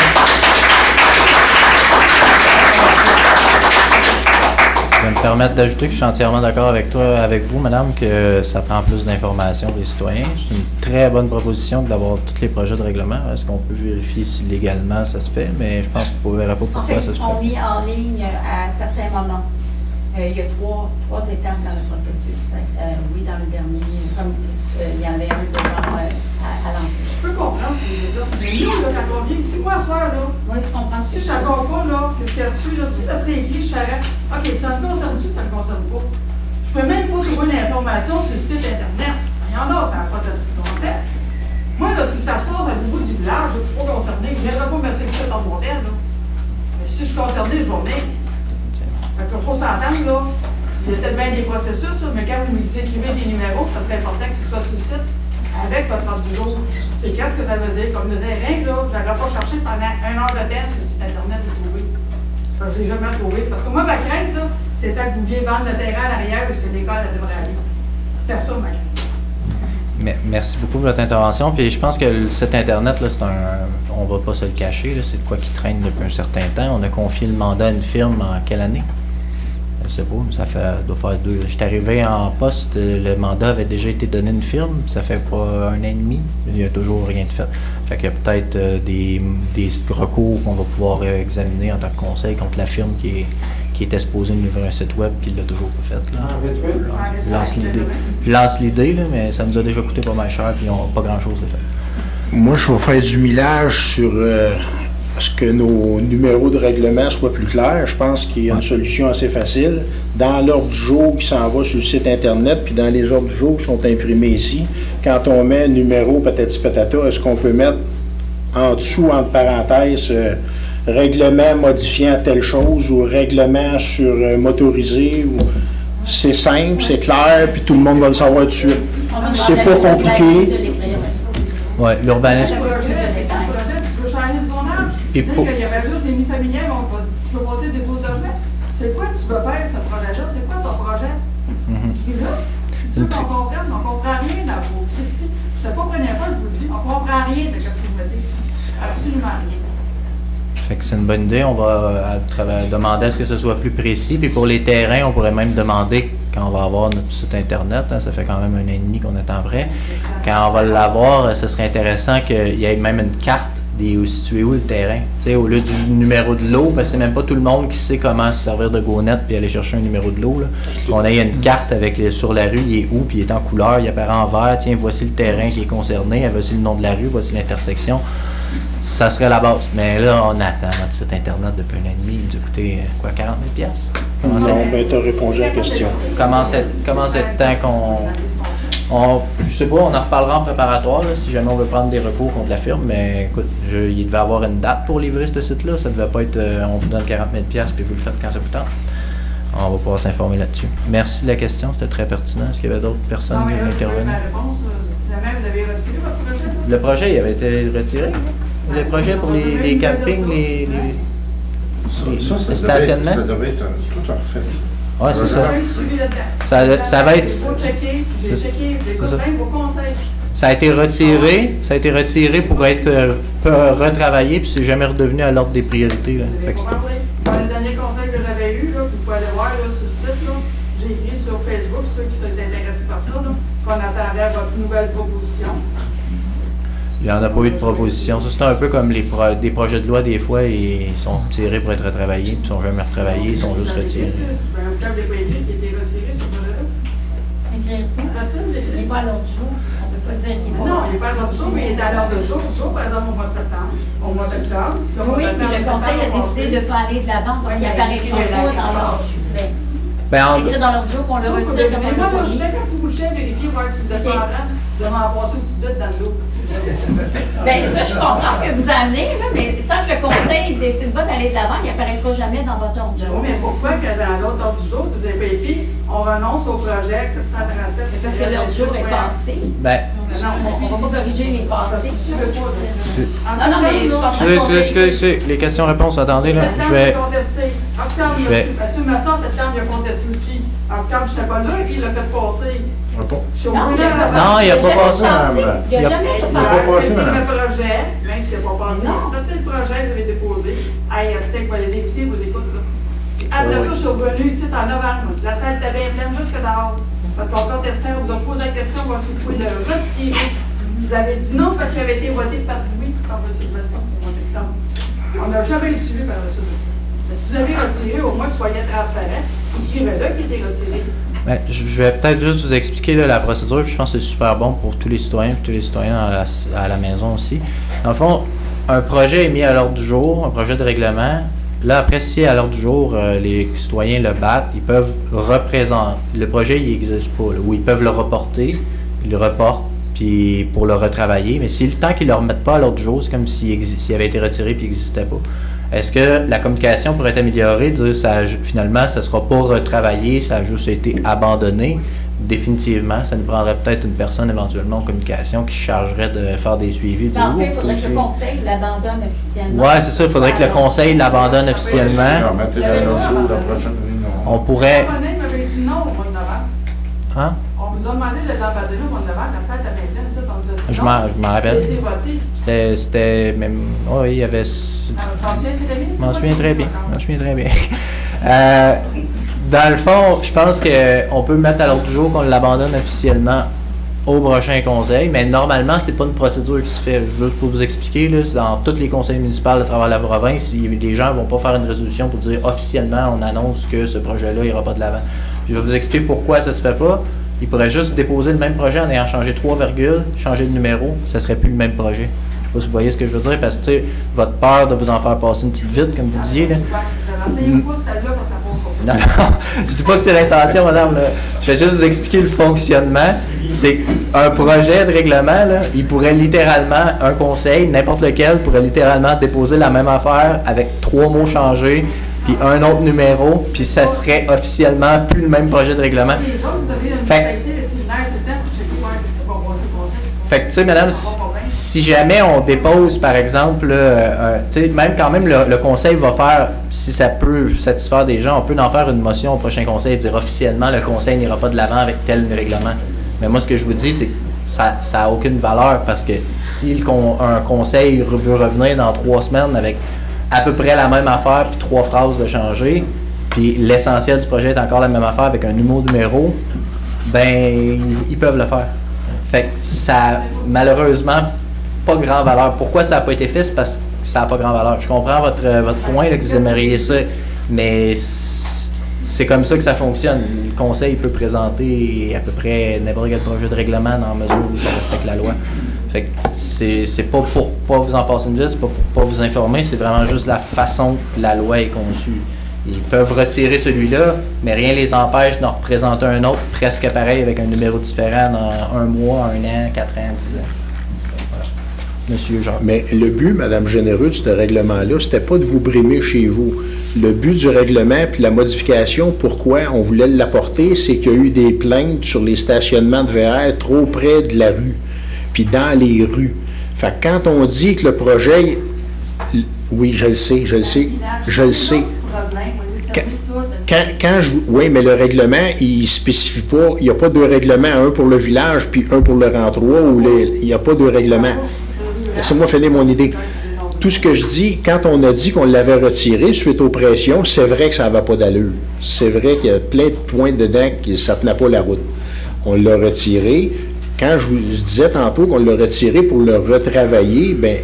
Je vais me permettre d'ajouter que je suis entièrement d'accord avec vous, madame, que ça prend plus d'informations des citoyens. C'est une très bonne proposition d'avoir tous les projets de règlement. Est-ce qu'on peut vérifier si légalement ça se fait? Mais je pense qu'on ne verra pas pourquoi En fait, ça ils se sont fait. mis en ligne à certains moments. Il y a trois étapes dans le processus. Oui, dans le dernier, comme il y en avait un devant à l'entrée. Je peux comprendre ce que vous dites là. Mais nous, là, quand on vient ici, moi, à soir, là, Oui, je comprends. si je n'accorde pas, là, qu'est-ce qu'il y a dessus, là, si ça serait écrit, je saurais, OK, ça me concerne-tu, ça me concerne pas. Je peux même pas trouver l'information sur le site Internet. Il y en a, ça n'a pas de concept. Moi, là, si ça se passe au niveau du village, je ne suis pas concerné. Je ne viendrai pas me laisser ça dans mon terre, là. Mais si je suis concerné, je vais venir. Fait qu'il faut s'entendre, là. Il y a peut-être bien des processus, là, mais quand vous écrivez des numéros, ça serait important que ce soit sur le site avec votre ordre du jour. C'est qu'est-ce que ça veut dire? Comme le terrain, là, je n'aurais pas cherché pendant 1 heure de temps sur le site Internet de trouver. Je ne l'ai jamais trouvé. Parce que moi, ma crainte, là, c'était que vous vouliez vendre le terrain à l'arrière parce que l'école devrait aller. C'était ça, ma crainte. Merci beaucoup pour votre intervention. Puis je pense que le site Internet, là, on ne va pas se le cacher, là, c'est de quoi qui traîne depuis un certain temps. On a confié le mandat à une firme en quelle année? C'est beau, ça doit faire 2. J'étais arrivé en poste, le mandat avait déjà été donné à une firme, ça fait pas 1 an et demi, il n'y a toujours rien de fait. Fait qu'il y a peut-être des recours qu'on va pouvoir examiner en tant que conseil contre la firme qui était supposée nous livrer un site web qui ne l'a toujours pas fait. Là. Je lance l'idée, là, mais ça nous a déjà coûté pas mal cher et ils n'ont pas grand-chose de fait. Moi, je vais faire du millage sur ce que nos numéros de règlement soient plus clairs. Je pense qu'il y a une solution assez facile. Dans l'ordre du jour qui s'en va sur le site Internet, puis dans les ordres du jour qui sont imprimés ici, quand on met numéro patati patata, est-ce qu'on peut mettre en dessous, entre parenthèses, règlement modifiant telle chose ou règlement sur motorisé? C'est simple, c'est clair, puis tout le monde va le savoir tout de suite. C'est pas compliqué. Oui, l'urbanisme. Puis pour... Il y avait juste des unifamiliales, tu peux bâtir des beaux logements. C'est quoi tu veux faire, ce projet-là? C'est quoi ton projet? Puis là, c'est sûr qu'on comprend, on ne comprend rien dans vos Christy. C'est pas la première fois que je vous le dis, on ne comprend rien de ce que vous me dites. Absolument rien. Fait que c'est une bonne idée. On va demander à ce que ce soit plus précis. Puis pour les terrains, on pourrait même demander, quand on va avoir notre site Internet, hein, ça fait quand même 1 an et demi qu'on est en vrai, quand on va l'avoir, ce serait intéressant qu'il y ait même une carte situé où le terrain. T'sais, au lieu du numéro de l'eau, parce que c'est même pas tout le monde qui sait comment se servir de GoNet puis aller chercher un numéro de l'eau. On a une carte avec sur la rue, il est où, puis il est en couleur, il apparaît en vert, tiens, voici le terrain qui est concerné, voici le nom de la rue, voici l'intersection. Ça serait la base. Mais là, on attend notre site Internet depuis 1 an et demi. Il nous a coûté, quoi, 40 000 $? Non, ben tu as répondu à la question. Comment c'est le temps qu'on... je sais pas, on en reparlera en préparatoire, là, si jamais on veut prendre des recours contre la firme, mais écoute, il devait avoir une date pour livrer ce site-là. Ça devait pas être, on vous donne 40 000 $ puis vous le faites quand ça vous tente. On va pouvoir s'informer là-dessus. Merci de la question, c'était très pertinent. Est-ce qu'il y avait d'autres personnes qui veulent intervenir? La réponse, vous avez retiré votre projet? Le projet, il avait été retiré. Le projet pour les campings, les stationnements. Ça devait être tout refait. Oui, c'est ça. Ça va être... J'ai checké, j'écoute bien vos conseils. Ça a été retiré pour être retravaillé, puis c'est jamais redevenu à l'ordre des priorités. Là. Dans le dernier conseil que j'avais eu, là, vous pouvez aller voir là, sur le site, là, j'ai écrit sur Facebook, ceux qui sont intéressés par ça, là, qu'on attendait votre nouvelle proposition. Il n'y en a pas eu de proposition. Ça, c'est un peu comme des projets de loi, des fois, ils sont retirés pour être retravaillés, puis ils ne sont jamais retravaillés, ils sont juste retirés. C'est un cas de qui a été retiré sur le projet-là. Il n'est pas à l'ordre du jour. On ne peut pas dire qu'il est pas. Non, il n'est pas à l'ordre du jour, mais il est à l'ordre du jour. Par exemple, au mois de septembre, au mois d'octobre. Oui, puis le conseil a décidé de ne pas aller de l'avant, donc il apparaît pas dans l'ordre du jour. Ben, écrit dans leur jour qu'on le retire comme moi, je suis d'accord que vous le vérifier vérifier, voir si le dépendant de m'envoyer une petite bête dans l'eau. Bien, ça, je comprends ce que vous amenez, là, mais tant que le conseil ne décide pas d'aller de l'avant, il n'apparaîtra jamais dans votre ordre du jour. Mais pourquoi que dans l'autre ordre du jour, tout est payé, on renonce au projet 437? Parce que l'ordre du jour est passé. Ben, Non, on ne va pas corriger les passés. Non, non, mais je comprends. excusez, les questions-réponses, attendez, là, je vais... Octobre, je vais- M. Masson, septembre, il a contesté aussi. Octobre, je n'étais pas là, il l'a fait passer. Je suis au Non, courant. Non, il a pas passé, Il n'y a jamais Il a pas passé, C'était madame. le projet, même s'il n'a pas passé. C'était le projet que vous avez déposé. AISTEC va les écouter, vous écoutez. Là. Puis après ça, je suis revenu ici en novembre. La salle était bien pleine jusque dehors. Parce qu'on contestait, on vous a posé la question, voir si vous pouvez le retirer. Vous avez dit non parce qu'il avait été voté par oui, par M. Besson au mois d'octobre. On n'a jamais été suivi par M. Besson. Mais si vous l'avez retiré, au moins soyez transparent. Écrivez-le qui était retiré. Ben, je vais peut-être juste vous expliquer là, la procédure, puis je pense que c'est super bon pour tous les citoyens, puis tous les citoyens à la maison aussi. Dans le fond, un projet est mis à l'ordre du jour, un projet de règlement. Là, après, si à l'ordre du jour, les citoyens le battent, ils peuvent représenter. Le projet, il n'existe pas, là, ou ils peuvent le reporter, ils le reportent, puis pour le retravailler. Mais si le temps qu'ils ne le remettent pas à l'ordre du jour, c'est comme s'il avait été retiré puis il n'existait pas. Est-ce que la communication pourrait être améliorée, dire finalement, ça ne sera pas retravaillé, ça a juste été abandonné? Définitivement, ça nous prendrait peut-être une personne éventuellement en communication qui se chargerait de faire des suivis. En fait, il faudrait que le conseil l'abandonne officiellement. Oui, c'est ça, il faudrait que le conseil l'abandonne officiellement. Mettez le jour de la prochaine réunion. On pourrait... Le m'avait dit non au mois de novembre. Hein? On vous a demandé de l'abandonner au mois de novembre, la salle était bien pleine, ça, on vous a dit Je non. m'en rappelle. C'était voté. C'était même... Oui, il y avait... Je m'en souviens très bien. Je m'en souviens très bien. Dans le fond, je pense qu'on peut mettre à l'ordre du jour qu'on l'abandonne officiellement au prochain conseil, mais normalement, c'est pas une procédure qui se fait. Juste pour vous expliquer, là, c'est dans tous les conseils municipaux à travers la province, les gens vont pas faire une résolution pour dire officiellement, on annonce que ce projet-là ira pas de l'avant. Je vais vous expliquer pourquoi ça se fait pas. Ils pourraient juste déposer le même projet en ayant changé 3 virgules, changer de numéro, ça serait plus le même projet. Je sais pas si vous voyez ce que je veux dire, parce que tu sais, votre peur de vous en faire passer une petite vite, comme vous disiez, là. Non, je dis pas que c'est l'intention, madame. Là. Je vais juste vous expliquer le fonctionnement. C'est qu'un projet de règlement, là, il pourrait littéralement, un conseil, n'importe lequel, pourrait littéralement déposer la même affaire avec 3 mots changés, puis un autre numéro, puis ça serait officiellement plus le même projet de règlement. Fait que, tu sais, madame, si jamais on dépose, par exemple, tu sais, même quand même, le conseil va faire, si ça peut satisfaire des gens, on peut en faire une motion au prochain conseil et dire officiellement, le conseil n'ira pas de l'avant avec tel règlement. Mais moi, ce que je vous dis, c'est que ça n'a aucune valeur parce que si un conseil veut revenir dans 3 semaines avec à peu près la même affaire puis 3 phrases de changer, puis l'essentiel du projet est encore la même affaire avec un numéro, ben, ils peuvent le faire. Fait que ça a malheureusement pas grand valeur. Pourquoi ça n'a pas été fait? C'est parce que ça n'a pas grand valeur. Je comprends votre point, là, que vous aimeriez ça, mais c'est comme ça que ça fonctionne. Le conseil peut présenter à peu près n'importe quel projet de règlement dans la mesure où ça respecte la loi. Fait que c'est pas pour pas vous en passer une vite, c'est pas pour pas vous informer, c'est vraiment juste la façon que la loi est conçue. Ils peuvent retirer celui-là, mais rien ne les empêche d'en représenter un autre presque pareil avec un numéro différent dans 1 mois, 1 an, 4 ans, 10 ans. Voilà. Monsieur Jacques. Mais le but, Madame Généreux, de ce règlement-là, c'était pas de vous brimer chez vous. Le but du règlement puis la modification, pourquoi on voulait l'apporter, c'est qu'il y a eu des plaintes sur les stationnements de VR trop près de la rue, puis dans les rues. Fait que quand on dit que le projet... Oui, je le sais. Oui, mais le règlement, il ne spécifie pas, il n'y a pas 2 règlements, un pour le village puis un pour le rang 3, il n'y a pas 2 règlements. Laissez-moi finir mon idée. Tout ce que je dis, quand on a dit qu'on l'avait retiré suite aux pressions, c'est vrai que ça n'avait pas d'allure. C'est vrai qu'il y a plein de points dedans que ça ne tenait pas la route. On l'a retiré. Quand je vous disais tantôt qu'on l'a retiré pour le retravailler, bien,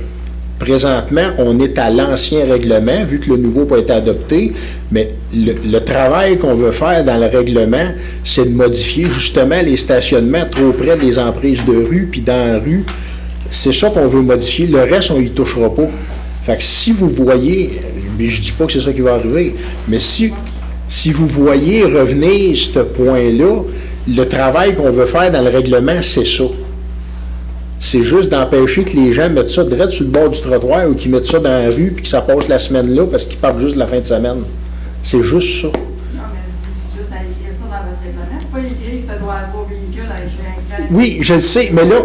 présentement, on est à l'ancien règlement, vu que le nouveau n'a pas été adopté, mais le travail qu'on veut faire dans le règlement, c'est de modifier justement les stationnements trop près des emprises de rue, puis dans la rue. C'est ça qu'on veut modifier. Le reste, on y touchera pas. Fait que si vous voyez, mais je dis pas que c'est ça qui va arriver, mais si vous voyez revenir ce point-là, le travail qu'on veut faire dans le règlement, c'est ça. C'est juste d'empêcher que les gens mettent ça direct sur le bord du trottoir ou qu'ils mettent ça dans la rue puis que ça passe la semaine là parce qu'ils partent juste la fin de semaine. C'est juste ça. Non, mais c'est juste à écrire ça dans votre règlement. Pas écrire que tu dois avoir véhicule à échéance. Oui, je le sais, mais là,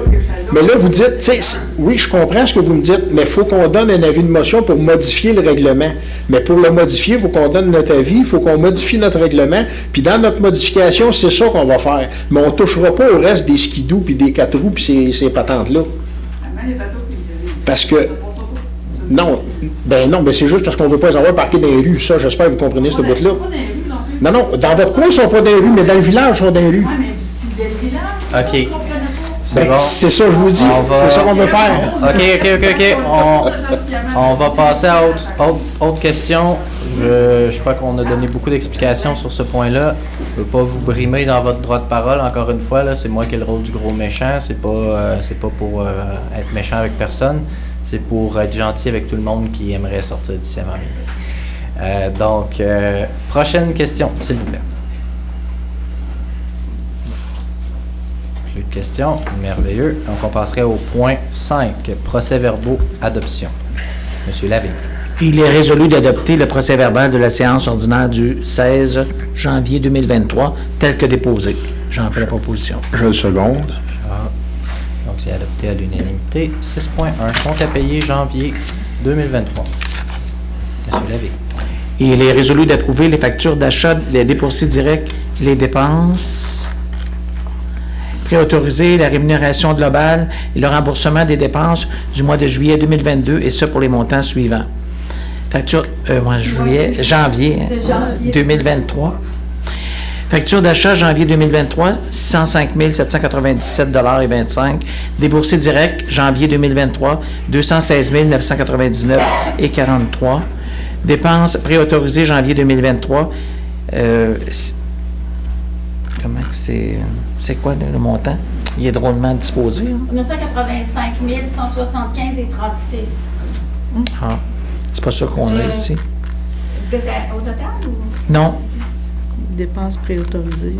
vous dites, tu sais, oui, je comprends ce que vous me dites, mais il faut qu'on donne un avis de motion pour modifier le règlement. Mais pour le modifier, il faut qu'on donne notre avis, il faut qu'on modifie notre règlement, puis dans notre modification, c'est ça qu'on va faire. Mais on ne touchera pas au reste des skidoo, puis des 4 roues, puis ces patentes-là. Les bateaux, Parce que... Non, mais c'est juste parce qu'on ne veut pas les avoir parqués dans les rues. Ça, j'espère que vous comprenez ce bout-là. Non, dans votre coin, ils ne sont pas dans les rues, mais dans le village, ils sont dans les rues. Oui, mais si dans le village, OK. C'est bon. C'est ça, je vous dis. C'est ça qu'on veut faire. OK. On va passer à autre question. Je crois qu'on a donné beaucoup d'explications sur ce point-là. Je ne veux pas vous brimer dans votre droit de parole. Encore une fois, là, c'est moi qui ai le rôle du gros méchant. C'est pas pour être méchant avec personne. C'est pour être gentil avec tout le monde qui aimerait sortir d'ici avant minuit. Prochaine question, s'il vous plaît. Plus de questions, merveilleux. Donc, on passerait au point 5, procès-verbaux, adoption. Monsieur Lavigne. Il est résolu d'adopter le procès-verbal de la séance ordinaire du 16 janvier 2023, tel que déposé. J'en fais la proposition. Je le seconde. Donc, c'est adopté à l'unanimité. 6.1, compte à payer janvier 2023. Monsieur Lavigne. Il est résolu d'approuver les factures d'achat, les débourser directs, les dépenses, préautoriser la rémunération globale et le remboursement des dépenses du mois de juillet 2022, et ce pour les montants suivants. Facture, janvier 2023. Facture d'achat janvier 2023, 605 797,25 $. Déboursé direct janvier 2023, 216 999,43 $. Dépenses préautorisées janvier 2023, comment c'est quoi le montant? Il est drôlement disposé. 985 175,36 $. Ah, c'est pas ça qu'on a ici. Vous êtes au total ou? Non. Dépenses préautorisées.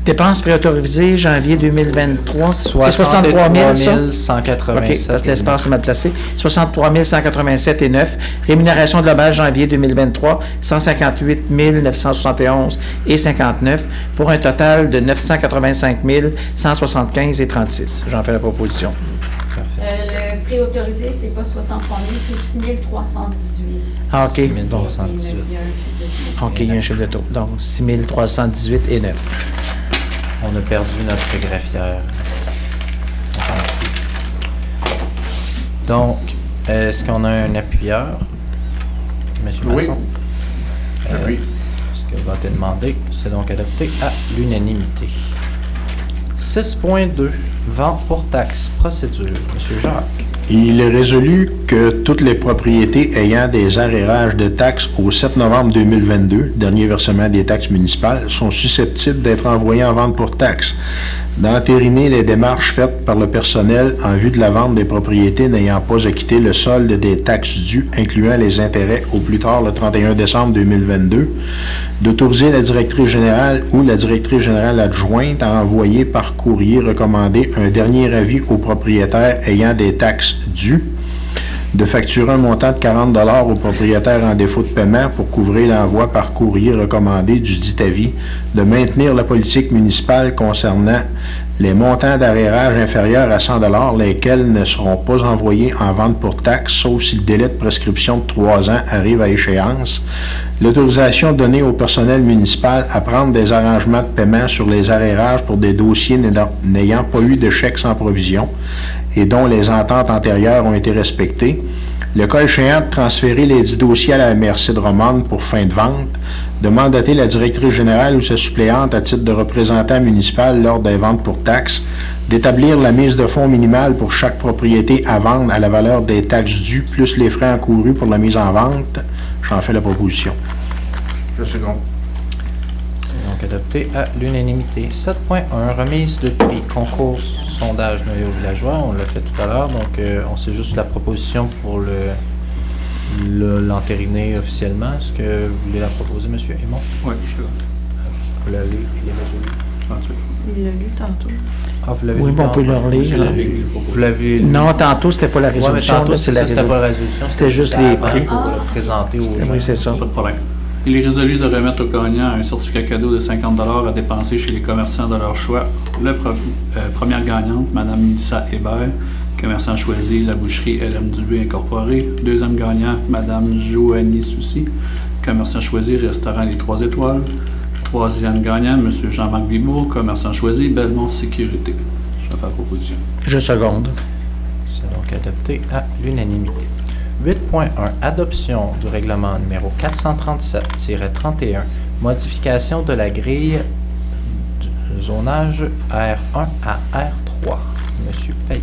Dépenses préautorisées, janvier 2023. C'est 63 187. 187. OK, parce que l'espace est mal placé. 63 187,9. Rémunération globale, janvier 2023, 158 971,59 pour un total de 985 175,36. J'en fais la proposition. Le préautorisé, c'est pas 63 000, c'est 6 318. Ah, OK. 6 318. OK, il y a un chiffre de taux. Donc, 6 318,9. On a perdu notre greffière. Donc, est-ce qu'on a un appuyeur? Monsieur Masson? Oui. Ce que va être demandé, c'est donc adopté à l'unanimité. 6.2. Vente pour taxe. Procédure. Monsieur Jacques. Il est résolu que toutes les propriétés ayant des arrérages de taxes au 7 novembre 2022, dernier versement des taxes municipales, sont susceptibles d'être envoyées en vente pour taxes, d'entériner les démarches faites par le personnel en vue de la vente des propriétés n'ayant pas acquitté le solde des taxes dues, incluant les intérêts, au plus tard le 31 décembre 2022, d'autoriser la directrice générale ou la directrice générale adjointe à envoyer par courrier recommandé un dernier avis aux propriétaires ayant des taxes dues, de facturer un montant de 40 $ aux propriétaires en défaut de paiement pour couvrir l'envoi par courrier recommandé du dit avis, de maintenir la politique municipale concernant les montants d'arrérage inférieurs à 100 $, lesquels ne seront pas envoyés en vente pour taxe, sauf si le délai de prescription de 3 ans arrive à échéance, l'autorisation donnée au personnel municipal à prendre des arrangements de paiement sur les arrérages pour des dossiers n'ayant pas eu de chèque sans provision et dont les ententes antérieures ont été respectées, le cas échéant de transférer les 10 dossiers à la MRC de Romande pour fin de vente, de mandater la directrice générale ou sa suppléante à titre de représentant municipal lors des ventes pour taxes, d'établir la mise de fonds minimale pour chaque propriété à vendre à la valeur des taxes dues plus les frais encourus pour la mise en vente. J'en fais la proposition. Je second. C'est donc adopté à l'unanimité. 7.1, remise de prix, concours, sondage noyau villageois. On l'a fait tout à l'heure, donc on sait juste la proposition pour l'entériner officiellement. Est-ce que vous voulez la proposer, M. Aymon? Oui, je suis là. Vous l'avez, il est résolu. Il l'a lu tantôt. Ah, vous l'avez Oui, lu bon, on peut tantôt? le relire. Vous l'avez lu? Non, tantôt, c'était pas la Ouais, mais résolution. tantôt, là, c'est la c'était pas la résolution. C'était juste les prix. Pour le présenter aux gens. Oui, c'est ça. Pas de problème. Il est résolu de remettre aux gagnants un certificat cadeau de 50 $ à dépenser chez les commerçants de leur choix. Première gagnante, Mme Nissa Hébert, commerçant choisi, la boucherie LM Dubé Incorporée. Deuxième gagnant, Mme Joanie Soucy, commerçant choisi, restaurant Les 3 Étoiles. Troisième gagnant, M. Jean-Marc Bibourg, commerçant choisi, Belmont Sécurité. Je fais la proposition. Je seconde. C'est donc adopté à l'unanimité. 8.1. Adoption du règlement numéro 437-31. Modification de la grille du zonage R1 à R3. Monsieur Payet.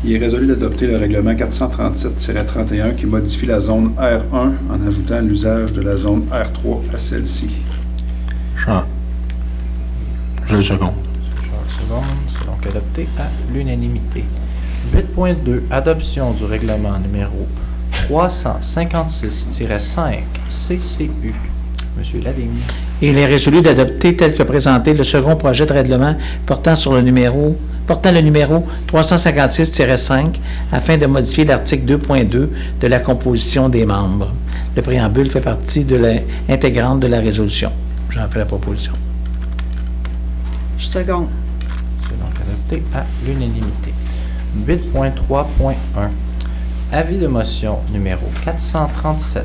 Il est résolu d'adopter le règlement 437-31 qui modifie la zone R1 en ajoutant l'usage de la zone R3 à celle-ci. Je le seconde. Charles seconde. C'est donc adopté à l'unanimité. 8.2. Adoption du règlement numéro 356-5 CCU. Monsieur Lavigne. Il est résolu d'adopter tel que présenté le second projet de règlement portant le numéro 356-5 afin de modifier l'article 2.2 de la composition des membres. Le préambule fait partie intégrante de la résolution. J'en fais la proposition. Je seconde. C'est donc adopté à l'unanimité. 8.3.1. Avis de motion numéro 437-32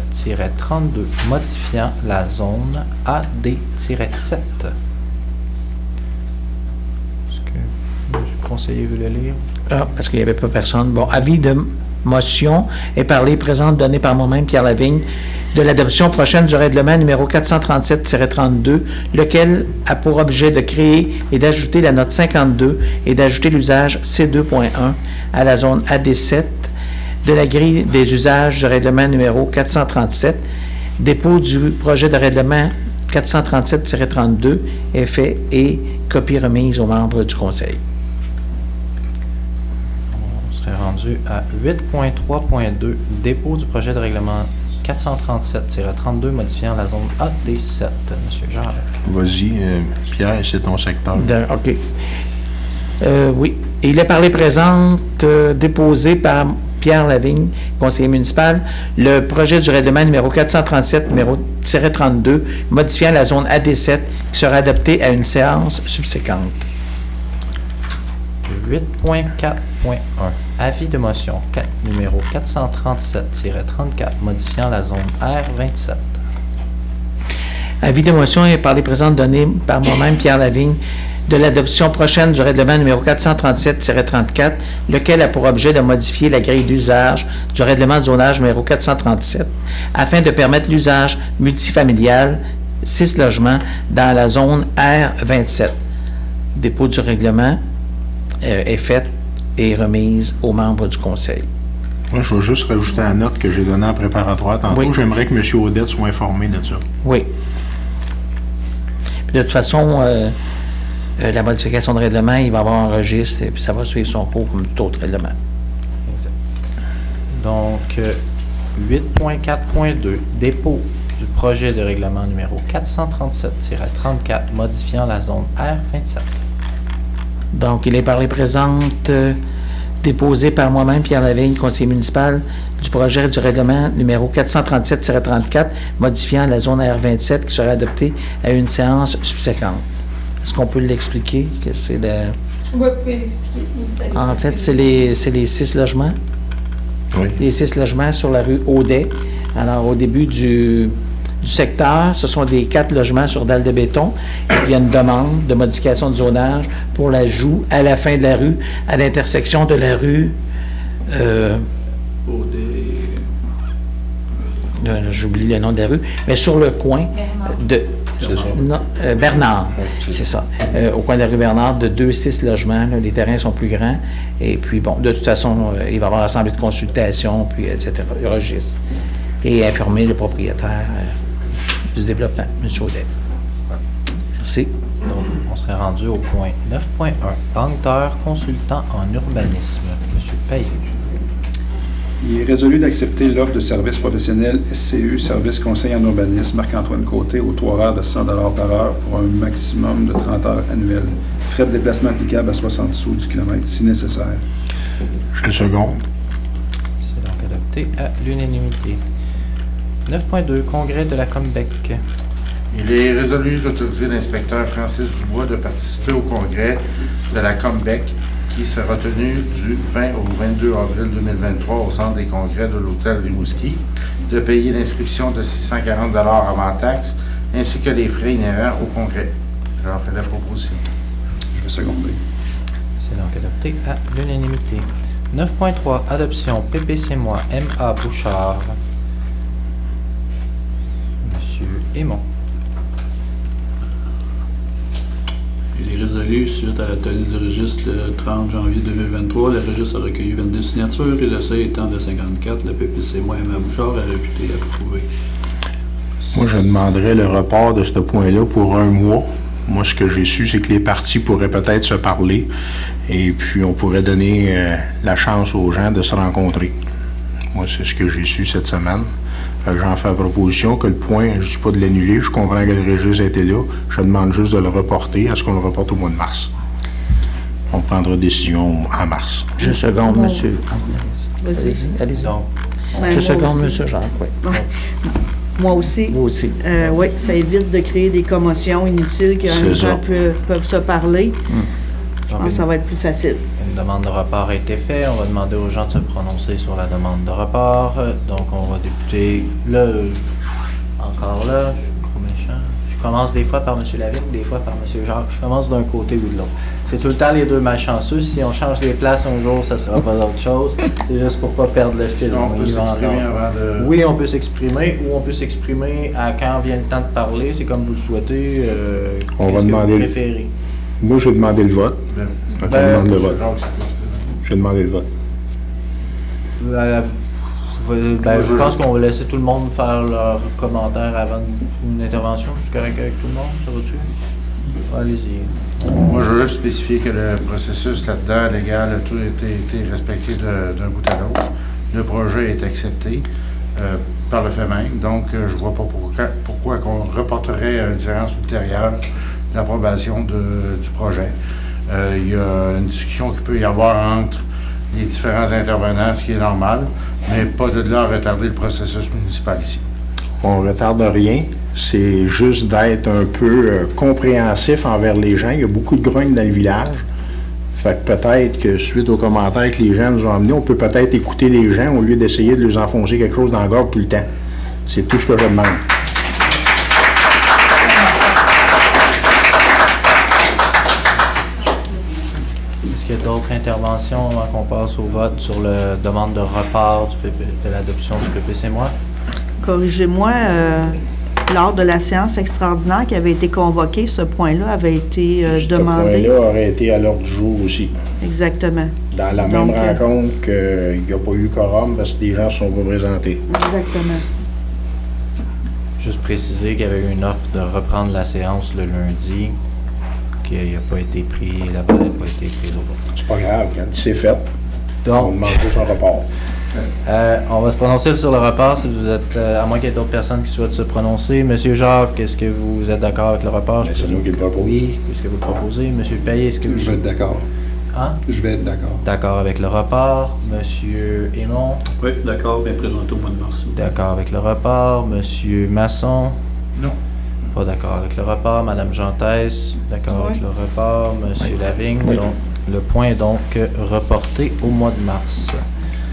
modifiant la zone AD-7. Est-ce que le conseiller veut le lire? Ah, parce qu'il n'y avait pas personne. Bon, avis de motion est parlé, présente, donnée par moi-même, Pierre Lavigne, de l'adoption prochaine du règlement numéro 437-32, lequel a pour objet de créer et d'ajouter la note 52 et d'ajouter l'usage C2.1 à la zone AD7 de la grille des usages du règlement numéro 437. Dépôt du projet de règlement 437-32 est fait et copie remise aux membres du Conseil. On serait rendu à 8.3.2, dépôt du projet de règlement 437-32 modifiant la zone AD7. Monsieur Jacques. Vas-y, Pierre, c'est ton secteur. OK. Oui. Il est par les présentes déposé par Pierre Lavigne, conseiller municipal, le projet du règlement numéro 437-32 modifiant la zone AD7 qui sera adopté à une séance subséquente. 8.4.1. Avis de motion numéro 437-34 modifiant la zone R27. Avis de motion est par les présentes données par moi-même, Pierre Lavigne, de l'adoption prochaine du règlement numéro 437-34, lequel a pour objet de modifier la grille d'usage du règlement de zonage numéro 437 afin de permettre l'usage multifamilial 6 logements dans la zone R27. Dépôt du règlement est fait et remise aux membres du Conseil. Moi, je vais juste rajouter la note que j'ai donnée en préparatoire tantôt. Oui. J'aimerais que M. Audette soit informé de ça. Oui. Puis de toute façon, la modification de règlement, il va y avoir un registre et puis ça va suivre son cours comme tout autre règlement. Exact. Donc, 8.4.2, dépôt du projet de règlement numéro 437-34 modifiant la zone R27. Donc, il est par les présentes déposé par moi-même, Pierre Lavigne, conseiller municipal, du projet du règlement numéro 437-34 modifiant la zone R27 qui sera adoptée à une séance subséquente. Est-ce qu'on peut l'expliquer? Que c'est Oui, vous pouvez l'expliquer. En fait, c'est les 6 logements. Oui. Les 6 logements sur la rue Audet. Alors, au début du secteur, ce sont des 4 logements sur dalle de béton. Et puis, il y a une demande de modification de zonage pour l'ajout à la fin de la rue, à l'intersection de la rue... j'oublie le nom de la rue, mais sur le coin de... C'est ça. Non, Bernard, c'est ça. Au coin de la rue Bernard, de 2-6 logements. Là, les terrains sont plus grands. Et puis, bon, de toute façon, il va y avoir assemblée de consultation, puis etc., le registre. Et informer le propriétaire du développement, M. Audet. Merci. Donc, on serait rendu au point 9.1. Banqueteur consultant en urbanisme, M. Payet. Il est résolu d'accepter l'offre de service professionnel SCU, Service Conseil en urbanisme, Marc-Antoine Côté, au taux horaire de 100 $ par heure pour un maximum de 30 heures annuelles. Frais de déplacement applicables à 60 sous du kilomètre, si nécessaire. Je le seconde. C'est donc adopté à l'unanimité. 9.2, Congrès de la Combec. Il est résolu d'autoriser l'inspecteur Francis Dubois de participer au congrès de la Combec qui sera tenu du 20 au 22 avril 2023 au centre des congrès de l'hôtel Rimouski, de payer l'inscription de 640 $ avant taxe, ainsi que les frais inhérents au congrès. Je leur fais la proposition. Je vais seconder. C'est donc adopté à l'unanimité. 9.3, Adoption PPC-moi M.A. Bouchard. Monsieur Aymon. Il est résolu, suite à la tenue du registre le 30 janvier 2023, le registre a recueilli 22 signatures et le seuil étant de 54, le PPC-moi M.A. Bouchard est réputé approuvé. Moi, je demanderais le report de ce point-là pour 1 mois. Moi, ce que j'ai su, c'est que les parties pourraient peut-être se parler et puis on pourrait donner la chance aux gens de se rencontrer. Moi, c'est ce que j'ai su cette semaine. Fait que j'en fais la proposition que le point, je ne dis pas de l'annuler, je comprends que le registre était là, je demande juste de le reporter. Est-ce qu'on le reporte au mois de mars? On prendra décision en mars. Je seconde, monsieur. Vas-y. Allez-y. Ben, Je seconde, aussi. monsieur Jacques, oui. Ouais. Moi aussi. Vous aussi. Oui, ça évite de créer des commotions inutiles que C'est les ça. gens peuvent se parler. Je pense que ça va être plus facile. Une demande de report a été faite. On va demander aux gens de se prononcer sur la demande de report. Donc, on va débuter là, encore là. Je suis trop méchant. Je commence des fois par M. Lavigne, des fois par M. Jacques. Je commence d'un côté ou de l'autre. C'est tout le temps les deux malchanceux. Si on change les places un jour, ça ne sera pas autre chose. C'est juste pour ne pas perdre le fil. On peut y va en s'exprimer ordre. avant de... Oui, on peut s'exprimer ou on peut s'exprimer à quand vient le temps de parler. C'est comme vous le souhaitez. On va qu'est-ce que demander vous le- préférez? Moi, j'ai demandé le vote. Donc, on demande le vote. Jacques, c'est quoi? J'ai demandé le vote. Je pense qu'on va laisser tout le monde faire leurs commentaires avant une intervention. C'est correct avec tout le monde? Ça va-tu? Allez-y. Moi, je veux juste spécifier que le processus là-dedans, légal, a tout été respecté d'un bout à l'autre. Le projet est accepté par le fait même. Donc, je ne vois pas pourquoi qu'on reporterait à une séance ultérieure l'approbation du projet. Il y a une discussion qui peut y avoir entre les différents intervenants, ce qui est normal, mais pas de là à retarder le processus municipal ici. On ne retarde rien. C'est juste d'être un peu compréhensif envers les gens. Il y a beaucoup de grogne dans le village. Fait que peut-être que suite aux commentaires que les gens nous ont amenés, on peut peut-être écouter les gens au lieu d'essayer de leur enfoncer quelque chose dans la gorge tout le temps. C'est tout ce que je demande. Est-ce qu'il y a d'autres interventions avant qu'on passe au vote sur la demande de report de l'adoption du PPC-moi? Corrigez-moi, lors de la séance extraordinaire qui avait été convoquée, ce point-là avait été Ce demandé. point-là aurait été à l'ordre du jour aussi. Exactement. Dans la Donc, même rencontre qu'il n'y a pas eu quorum parce que des gens ne sont pas présentés. Exactement. Juste préciser qu'il y avait eu une offre de reprendre la séance le lundi, qu'il n'a pas été pris, la balle n'a pas été prise au vote. C'est pas grave, quand c'est fait, on Donc, demande juste un report. on va se prononcer sur le report si vous êtes, à moins qu'il y ait d'autres personnes qui souhaitent se prononcer. Monsieur Jacques, est-ce que vous êtes d'accord avec le report? Ben, c'est nous qui le proposons. Oui, est-ce que vous le proposez? Monsieur Payet, est-ce que vous... Je vais être d'accord. Hein? Je vais être d'accord. D'accord avec le report. Monsieur Aymon? Oui, d'accord, bien présenté au mois de mars. D'accord avec le report. Monsieur Masson? Non. Pas d'accord avec le report. Madame Gentès? D'accord avec le report. Monsieur Lavigne? Oui. Donc, le point est donc reporté au mois de mars.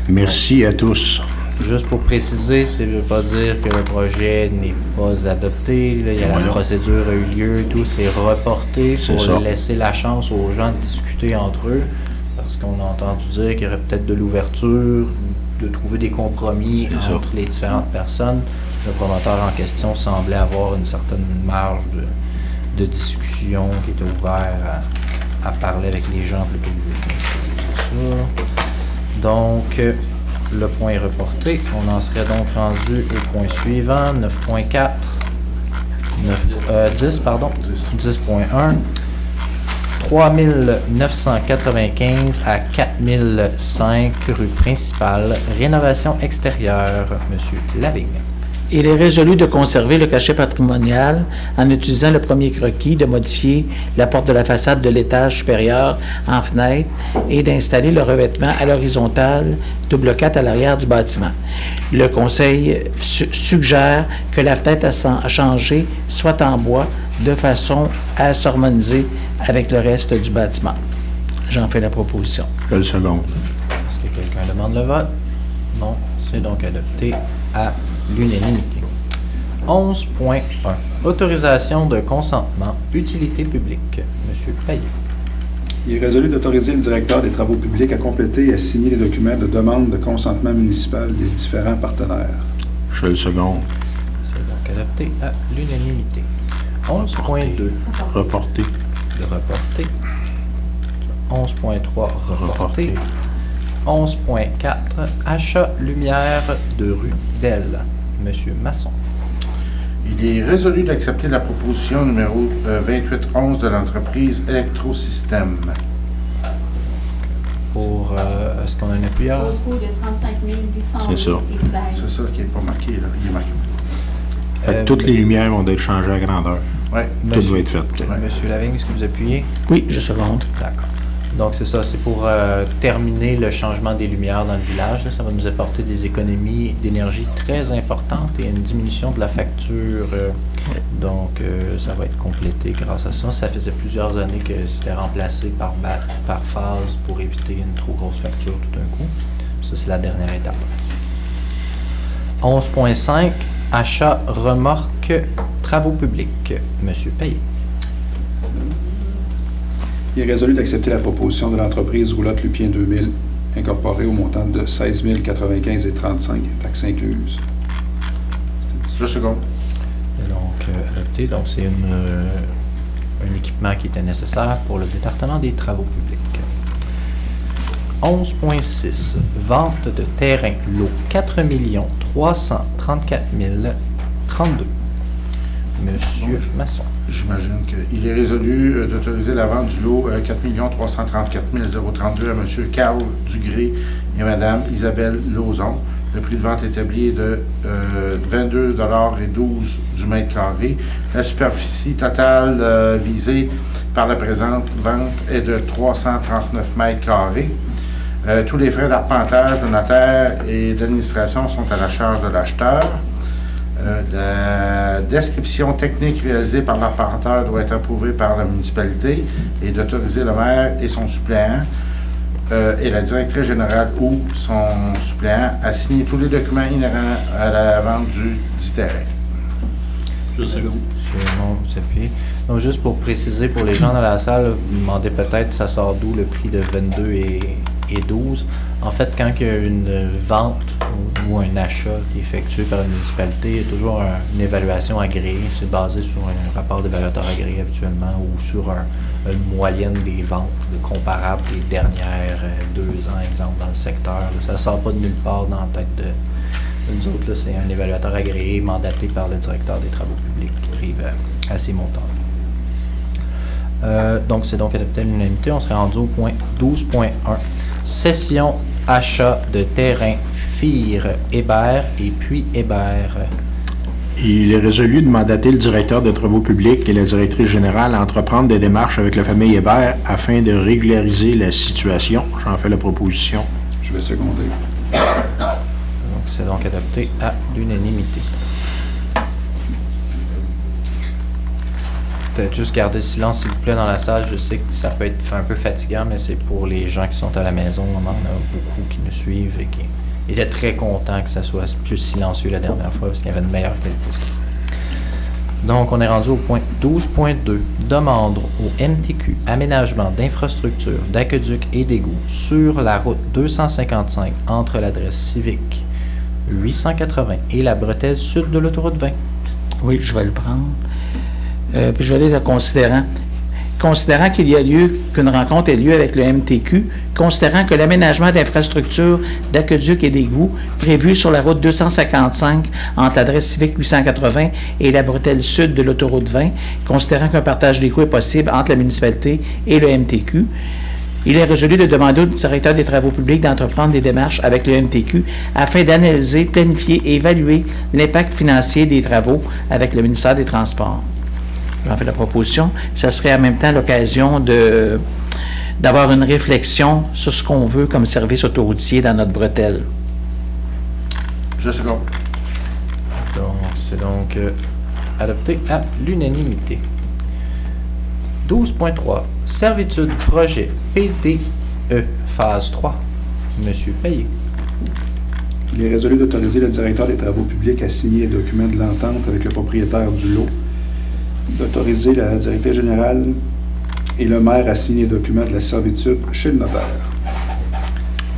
Merci à tous. Juste pour préciser, ça ne veut pas dire que le projet n'est pas adopté. Là, la procédure a eu lieu, tout s'est reporté pour ça. laisser la chance aux gens de discuter entre eux. Parce qu'on a entendu dire qu'il y aurait peut-être de l'ouverture, de trouver des compromis entre les différentes personnes. Le promoteur en question semblait avoir une certaine marge de discussion qui était ouvert à parler avec les gens plutôt que juste ça. Donc, le point est reporté. On en serait donc rendu au point suivant, 9.4. 10, pardon. 10.1. 3995 à 4005 rue principale, rénovation extérieure. Monsieur Lavigne. Il est résolu de conserver le cachet patrimonial en utilisant le premier croquis, de modifier la porte de la façade de l'étage supérieur en fenêtre et d'installer le revêtement à l'horizontale double 4 à l'arrière du bâtiment. Le conseil suggère que la fenêtre à changer soit en bois de façon à s'harmoniser avec le reste du bâtiment. J'en fais la proposition. Je le seconde. Est-ce que quelqu'un demande le vote? Non, c'est donc adopté à l'unanimité. 11.1. Autorisation de consentement, utilité publique. Monsieur Payet. Il est résolu d'autoriser le directeur des travaux publics à compléter et à signer les documents de demande de consentement municipal des différents partenaires. Je le seconde. C'est donc adopté à l'unanimité. 11.2. Reporté. De reporter. 11.3. Reporté. 11.4. Achat lumière de rue d'Elle. Monsieur Masson. Il est résolu d'accepter la proposition numéro 2811 de l'entreprise Électrosystème. Pour, est-ce qu'on en a plusieurs? Au coût de 35 800 C'est ça. C'est ça qui n'est pas marqué, là. Il est marqué. Fait que toutes les lumières vont être changées à grandeur. Oui. Tout doit être fait. Monsieur Lavigne, est-ce que vous appuyez? Oui, je seconde. D'accord. Donc, c'est ça, c'est pour terminer le changement des lumières dans le village. Là, ça va nous apporter des économies d'énergie très importantes et une diminution de la facture. Donc, ça va être complété grâce à ça. Ça faisait plusieurs années que c'était remplacé par phase pour éviter une trop grosse facture tout d'un coup. Ça, c'est la dernière étape. 11.5. Achat remorque travaux publics. Monsieur Payet. Il est résolu d'accepter la proposition de l'entreprise Roulotte Lupien 2000, incorporée au montant de 16 095,35 $, taxes incluses. Je seconde. Donc, adopté. Donc, c'est un équipement qui était nécessaire pour le département des travaux publics. 11.6. Vente de terrain lot 4 334 032. Monsieur Masson. J'imagine qu'il est résolu d'autoriser la vente du lot 4 334 032 à M. Carl Dugré et Mme Isabelle Lauzon. Le prix de vente établi est de 22,12 $ du mètre carré. La superficie totale visée par la présente vente est de 339 mètres carrés. Tous les frais d'arpentage, de notaire et d'administration sont à la charge de l'acheteur. La description technique réalisée par l'arpenteur doit être approuvée par la municipalité et d'autoriser le maire et son suppléant et la directrice générale ou son suppléant à signer tous les documents inhérents à la vente du dit terrain. Je seconde. Donc, juste pour préciser, pour les gens dans la salle, vous vous demandez peut-être ça sort d'où le prix de 22 et 12. En fait, quand il y a une vente ou un achat qui est effectué par une municipalité, il y a toujours une évaluation agréée. C'est basé sur un rapport d'évaluateur agréé habituellement ou sur une moyenne des ventes comparables des dernières 2 ans, exemple, dans le secteur. Là, ça ne sort pas de nulle part dans la tête de nous autres. Là, c'est un évaluateur agréé mandaté par le directeur des travaux publics qui prive à ces montants. Donc, c'est donc adopté à l'unanimité. On serait rendu au point 12.1. Cession, achat de terrain FIR Hébert et puis Hébert. Il est résolu de mandater le directeur des travaux publics et la directrice générale à entreprendre des démarches avec la famille Hébert afin de régulariser la situation. J'en fais la proposition. Je vais seconder. Donc, c'est donc adopté à l'unanimité. Peut-être juste garder le silence, s'il vous plaît, dans la salle. Je sais que ça peut être un peu fatigant, mais c'est pour les gens qui sont à la maison. On en a beaucoup qui nous suivent et qui étaient très contents que ça soit plus silencieux la dernière fois parce qu'il y avait une meilleure qualité. Donc, on est rendu au point 12.2. Demande au MTQ aménagement d'infrastructures, d'aqueducs et d'égouts sur la route 255 entre l'adresse civique 880 et la bretelle sud de l'autoroute 20. Oui, je vais le prendre. Puis je vais aller le considérant. Considérant qu'il y a lieu, qu'une rencontre ait lieu avec le MTQ considérant que l'aménagement d'infrastructures d'aqueducs et d'égouts prévu sur la route 255 entre l'adresse civique 880 et la bretelle sud de l'autoroute 20, considérant qu'un partage des coûts est possible entre la municipalité et le MTQ, il est résolu de demander au directeur des travaux publics d'entreprendre des démarches avec le MTQ afin d'analyser, planifier et évaluer l'impact financier des travaux avec le ministère des Transports. J'en fais la proposition. Ça serait en même temps l'occasion d'avoir une réflexion sur ce qu'on veut comme service autoroutier dans notre bretelle. Je second. Donc, c'est donc adopté à l'unanimité. 12.3. Servitude projet PDE, phase 3. Monsieur Payet. Il est résolu d'autoriser le directeur des travaux publics à signer les documents de l'entente avec le propriétaire du lot, d'autoriser la directrice générale et le maire à signer les documents de la servitude chez le notaire.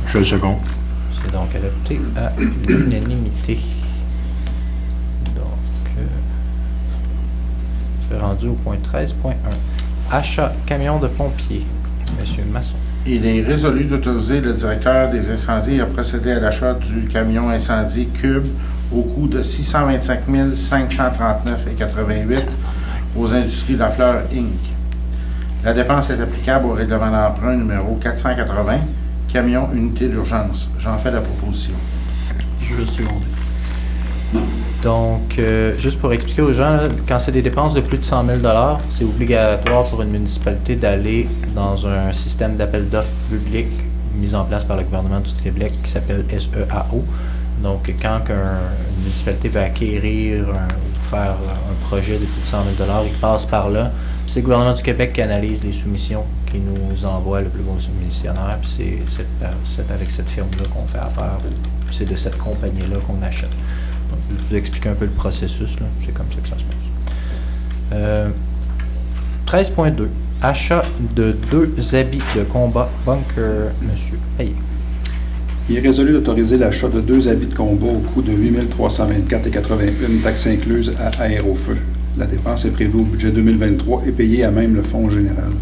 Je le second. C'est donc adopté à l'unanimité. Donc, c'est rendu au point 13.1. Achat camion de pompiers. Monsieur Masson. Il est résolu d'autoriser le directeur des incendies à procéder à l'achat du camion incendie Cube au coût de 625 539,88 aux Industries Lafleur Inc. La dépense est applicable au règlement d'emprunt numéro 480, camion unité d'urgence. J'en fais la proposition. Je le seconder. Donc, juste pour expliquer aux gens, là, quand c'est des dépenses de plus de 100 000 $, c'est obligatoire pour une municipalité d'aller dans un système d'appel d'offres public mis en place par le gouvernement du Québec qui s'appelle SEAO. Donc, quand une municipalité va acquérir ou faire un projet de plus de 100 000 $, il passe par là. Puis c'est le gouvernement du Québec qui analyse les soumissions, qui nous envoie le plus bon soumissionnaire. Puis c'est avec cette firme-là qu'on fait affaire. C'est de cette compagnie-là qu'on achète. Donc, je vais vous expliquer un peu le processus. Là. C'est comme ça que ça se passe. 13.2. Achat de 2 habits de combat bunker. Monsieur Payet. Il est résolu d'autoriser l'achat de 2 habits de combat au coût de 8 324,81, taxes incluses à Aérofeu. La dépense est prévue au budget 2023 et payée à même le Fonds général.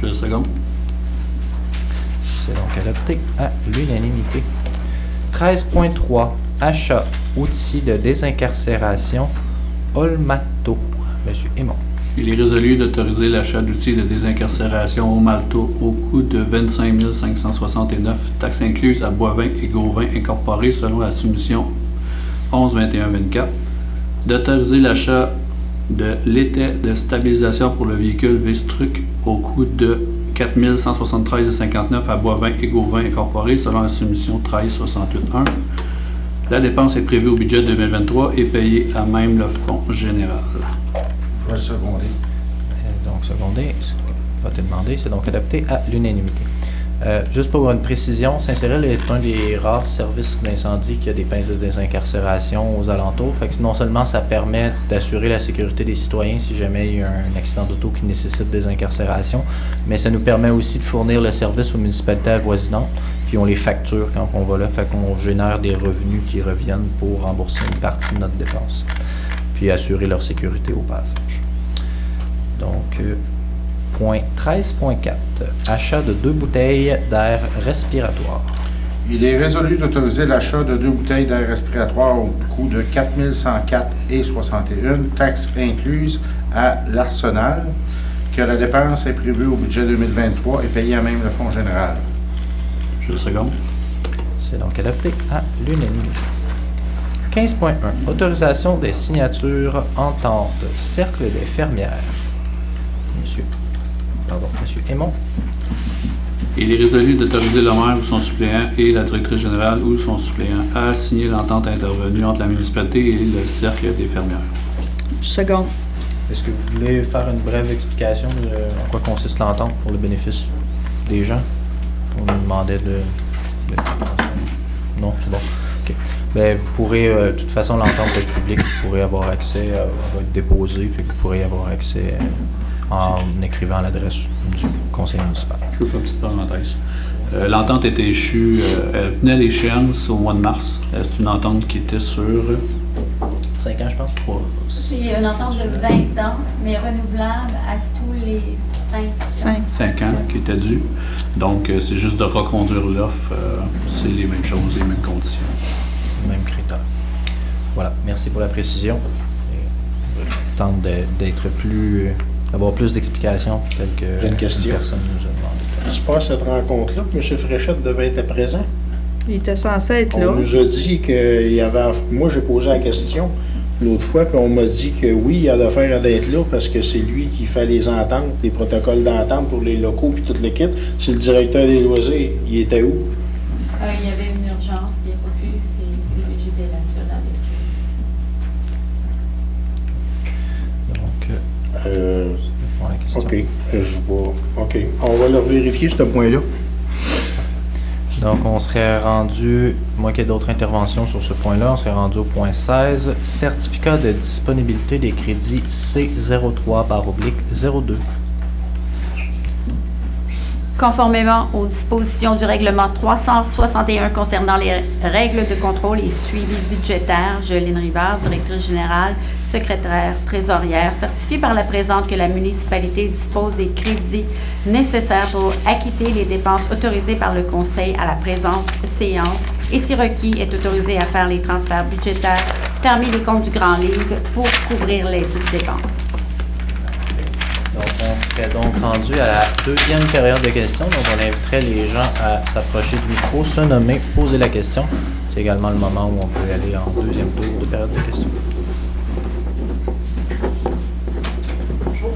Je le second. C'est donc adopté à l'unanimité. 13.3. Achat outils de désincarcération Olmato. Monsieur Aymon. Il est résolu d'autoriser l'achat d'outils de désincarcération au Malto au coût de 25 569, taxes incluses à Boivin et Gauvin incorporés selon la soumission 11-21-24. D'autoriser l'achat de l'étai de stabilisation pour le véhicule Vistruc au coût de 4 173,59 à Boivin et Gauvin incorporés selon la soumission 13-68-1. La dépense est prévue au budget 2023 et payée à même le Fonds général. Je vais le seconder. Donc, secondé, voté demandé, c'est donc adopté à l'unanimité. Juste pour une précision, Saint-Cyril est un des rares services d'incendie qui a des pinces de désincarcération aux alentours. Fait que non seulement ça permet d'assurer la sécurité des citoyens si jamais il y a un accident d'auto qui nécessite désincarcération, mais ça nous permet aussi de fournir le service aux municipalités avoisinantes, puis on les facture quand on va là, fait qu'on génère des revenus qui reviennent pour rembourser une partie de notre dépense, puis assurer leur sécurité au passage. Donc, point 13.4. Achat de 2 bouteilles d'air respiratoire. Il est résolu d'autoriser l'achat de 2 bouteilles d'air respiratoire au coût de 4 104,61, taxes incluses à l'Arsenal, que la dépense est prévue au budget 2023 et payée à même le Fonds général. Je le second. C'est donc adopté à l'unanimité. 15.1. Autorisation des signatures entente Cercle des fermières. Monsieur Aymon. Il est résolu d'autoriser le maire ou son suppléant et la directrice générale ou son suppléant à signer l'entente intervenue entre la municipalité et le Cercle des fermières. Second. Est-ce que vous voulez faire une brève explication de en quoi consiste l'entente pour le bénéfice des gens? On nous demandait de... Non, c'est bon. OK. Bien, vous pourrez, de toute façon, l'entente va être publique, vous pourrez avoir accès, elle va être déposée, fait que vous pourrez avoir accès en écrivant l'adresse du conseil municipal. Je vous fais une petite parenthèse. L'entente était échue, elle venait à l'échéance au mois de mars. C'est une entente qui était sur 5 ans, je pense. 3. C'est une entente de 20 ans, mais renouvelable à tous les 5. 5 ans qui était dû. Donc, c'est juste de reconduire l'offre. C'est les mêmes choses, les mêmes conditions. Même critère. Voilà, merci pour la précision. Je tente d'avoir plus d'explications telles que J'ai une question. personne nous a demandé. C'est pas à cette rencontre-là que M. Fréchette devait être présent. Il était censé être là. On nous a dit qu'il y avait... Moi, j'ai posé la question l'autre fois, puis on m'a dit que oui, il y a d'affaires à être là parce que c'est lui qui fait les ententes, les protocoles d'entente pour les locaux puis toute l'équipe. C'est le directeur des loisirs. Il était où? Il y avait une urgence, il n'y a pas pu, j'étais là-dessus la Donc, OK. Je vois. OK. On va leur vérifier ce point-là. Donc, on serait rendu, moins qu'il y ait d'autres interventions sur ce point-là, on serait rendu au point 16, certificat de disponibilité des crédits C03/02. Conformément aux dispositions du règlement 361 concernant les règles de contrôle et suivi budgétaire, Jolene Rivard, directrice générale, secrétaire, trésorière, certifie par la présente que la municipalité dispose des crédits nécessaires pour acquitter les dépenses autorisées par le Conseil à la présente séance et, si requis, est autorisée à faire les transferts budgétaires parmi les comptes du Grand Livre pour couvrir les dites dépenses. Donc, on serait donc rendu à la deuxième période de questions. Donc, on inviterait les gens à s'approcher du micro, se nommer, poser la question. C'est également le moment où on peut aller en deuxième tour de période de questions. Bonjour,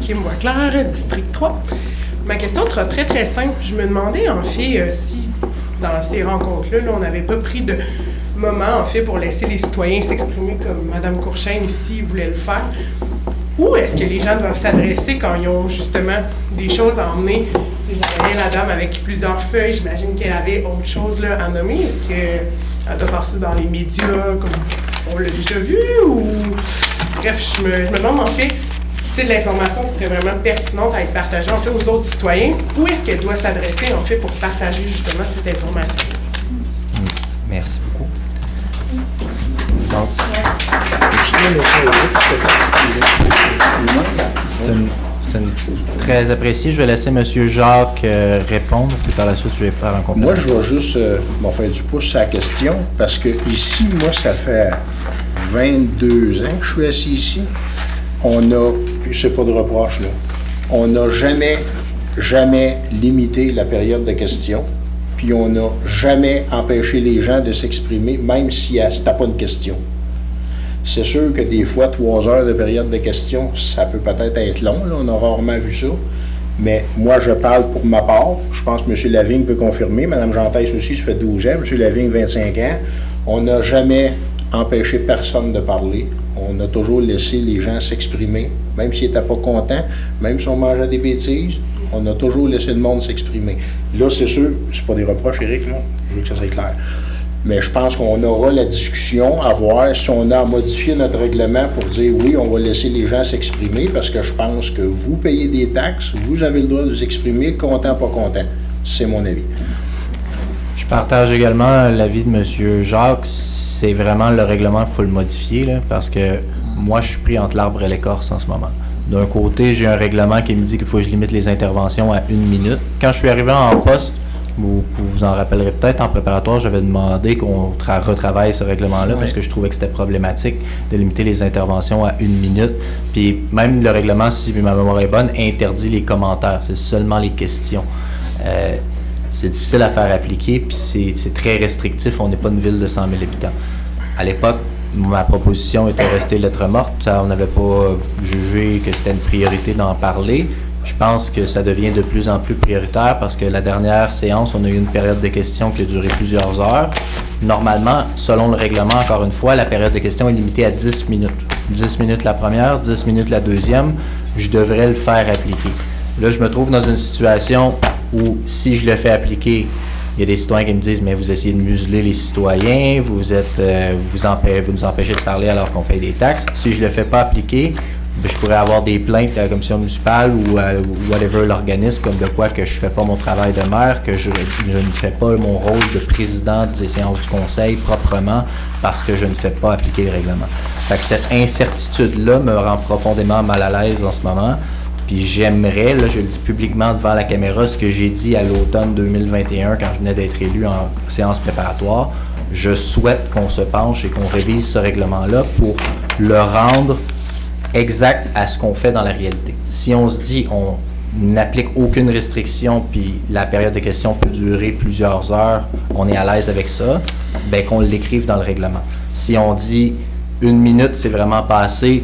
Kim Boisclair, District 3. Ma question sera très, très simple. Je me demandais, en fait, si dans ces rencontres-là, on n'avait pas pris de moment, en fait, pour laisser les citoyens s'exprimer comme Mme Courchaine ici voulait le faire. Où est-ce que les gens doivent s'adresser quand ils ont justement des choses à emmener? Vous voyez la dame avec plusieurs feuilles, j'imagine qu'elle avait autre chose là, à nommer. Est-ce qu'elle doit faire ça dans les médias, comme on l'a déjà vu? Ou... Bref, je me demande en fait, c'est de l'information qui serait vraiment pertinente à être partagée en fait aux autres citoyens. Où est-ce qu'elle doit s'adresser en fait pour partager justement cette information? Merci beaucoup. Donc, c'est une très apprécié. Je vais laisser M. Jacques répondre, puis par la suite, je vais faire un complément. Moi, je vais juste faire du pouce sur la question, parce que ici, moi, ça fait 22 ans que je suis assis ici. On a, c'est pas de reproche, là, on n'a jamais limité la période de questions, puis on n'a jamais empêché les gens de s'exprimer, même si c'était pas une question. C'est sûr que des fois, 3 heures de période de questions, ça peut peut-être être long, là, on a rarement vu ça. Mais moi, je parle pour ma part. Je pense que M. Lavigne peut confirmer. Mme Jantès aussi, ça fait 12 ans. M. Lavigne, 25 ans. On n'a jamais empêché personne de parler. On a toujours laissé les gens s'exprimer, même s'ils n'étaient pas contents, même si on mangeait des bêtises. On a toujours laissé le monde s'exprimer. Là, c'est sûr, c'est pas des reproches, Éric, là. Je veux que ça soit clair. Mais je pense qu'on aura la discussion à voir si on a modifié notre règlement pour dire oui, on va laisser les gens s'exprimer parce que je pense que vous payez des taxes, vous avez le droit de vous exprimer, content, pas content. C'est mon avis. Je partage également l'avis de M. Jacques. C'est vraiment le règlement qu'il faut le modifier, là, parce que moi, je suis pris entre l'arbre et l'écorce en ce moment. D'un côté, j'ai un règlement qui me dit qu'il faut que je limite les interventions à 1 minute. Quand je suis arrivé en poste, vous en rappellerez peut-être, en préparatoire, j'avais demandé qu'on retravaille ce règlement-là parce que je trouvais que c'était problématique de limiter les interventions à 1 minute. Puis même le règlement, si ma mémoire est bonne, interdit les commentaires. C'est seulement les questions. C'est difficile à faire appliquer, puis c'est très restrictif. On n'est pas une ville de 100 000 habitants. À l'époque, ma proposition était restée lettre morte. On n'avait pas jugé que c'était une priorité d'en parler. Je pense que ça devient de plus en plus prioritaire parce que la dernière séance, on a eu une période de questions qui a duré plusieurs heures. Normalement, selon le règlement, encore une fois, la période de questions est limitée à 10 minutes. 10 minutes la première, 10 minutes la deuxième. Je devrais le faire appliquer. Là, je me trouve dans une situation où, si je le fais appliquer, il y a des citoyens qui me disent « Mais vous essayez de museler les citoyens, vous nous empêchez de parler alors qu'on paye des taxes. » Si je ne le fais pas appliquer, je pourrais avoir des plaintes à la commission municipale ou à whatever l'organisme, comme de quoi que je ne fais pas mon travail de maire, que je ne fais pas mon rôle de président des séances du conseil proprement parce que je ne fais pas appliquer le règlement. Fait que cette incertitude-là me rend profondément mal à l'aise en ce moment. Puis j'aimerais, là, je le dis publiquement devant la caméra, ce que j'ai dit à l'automne 2021 quand je venais d'être élu en séance préparatoire. Je souhaite qu'on se penche et qu'on révise ce règlement-là pour le rendre exact à ce qu'on fait dans la réalité. Si on se dit on n'applique aucune restriction puis la période de questions peut durer plusieurs heures, on est à l'aise avec ça, ben qu'on l'écrive dans le règlement. Si on dit 1 minute, c'est vraiment pas assez,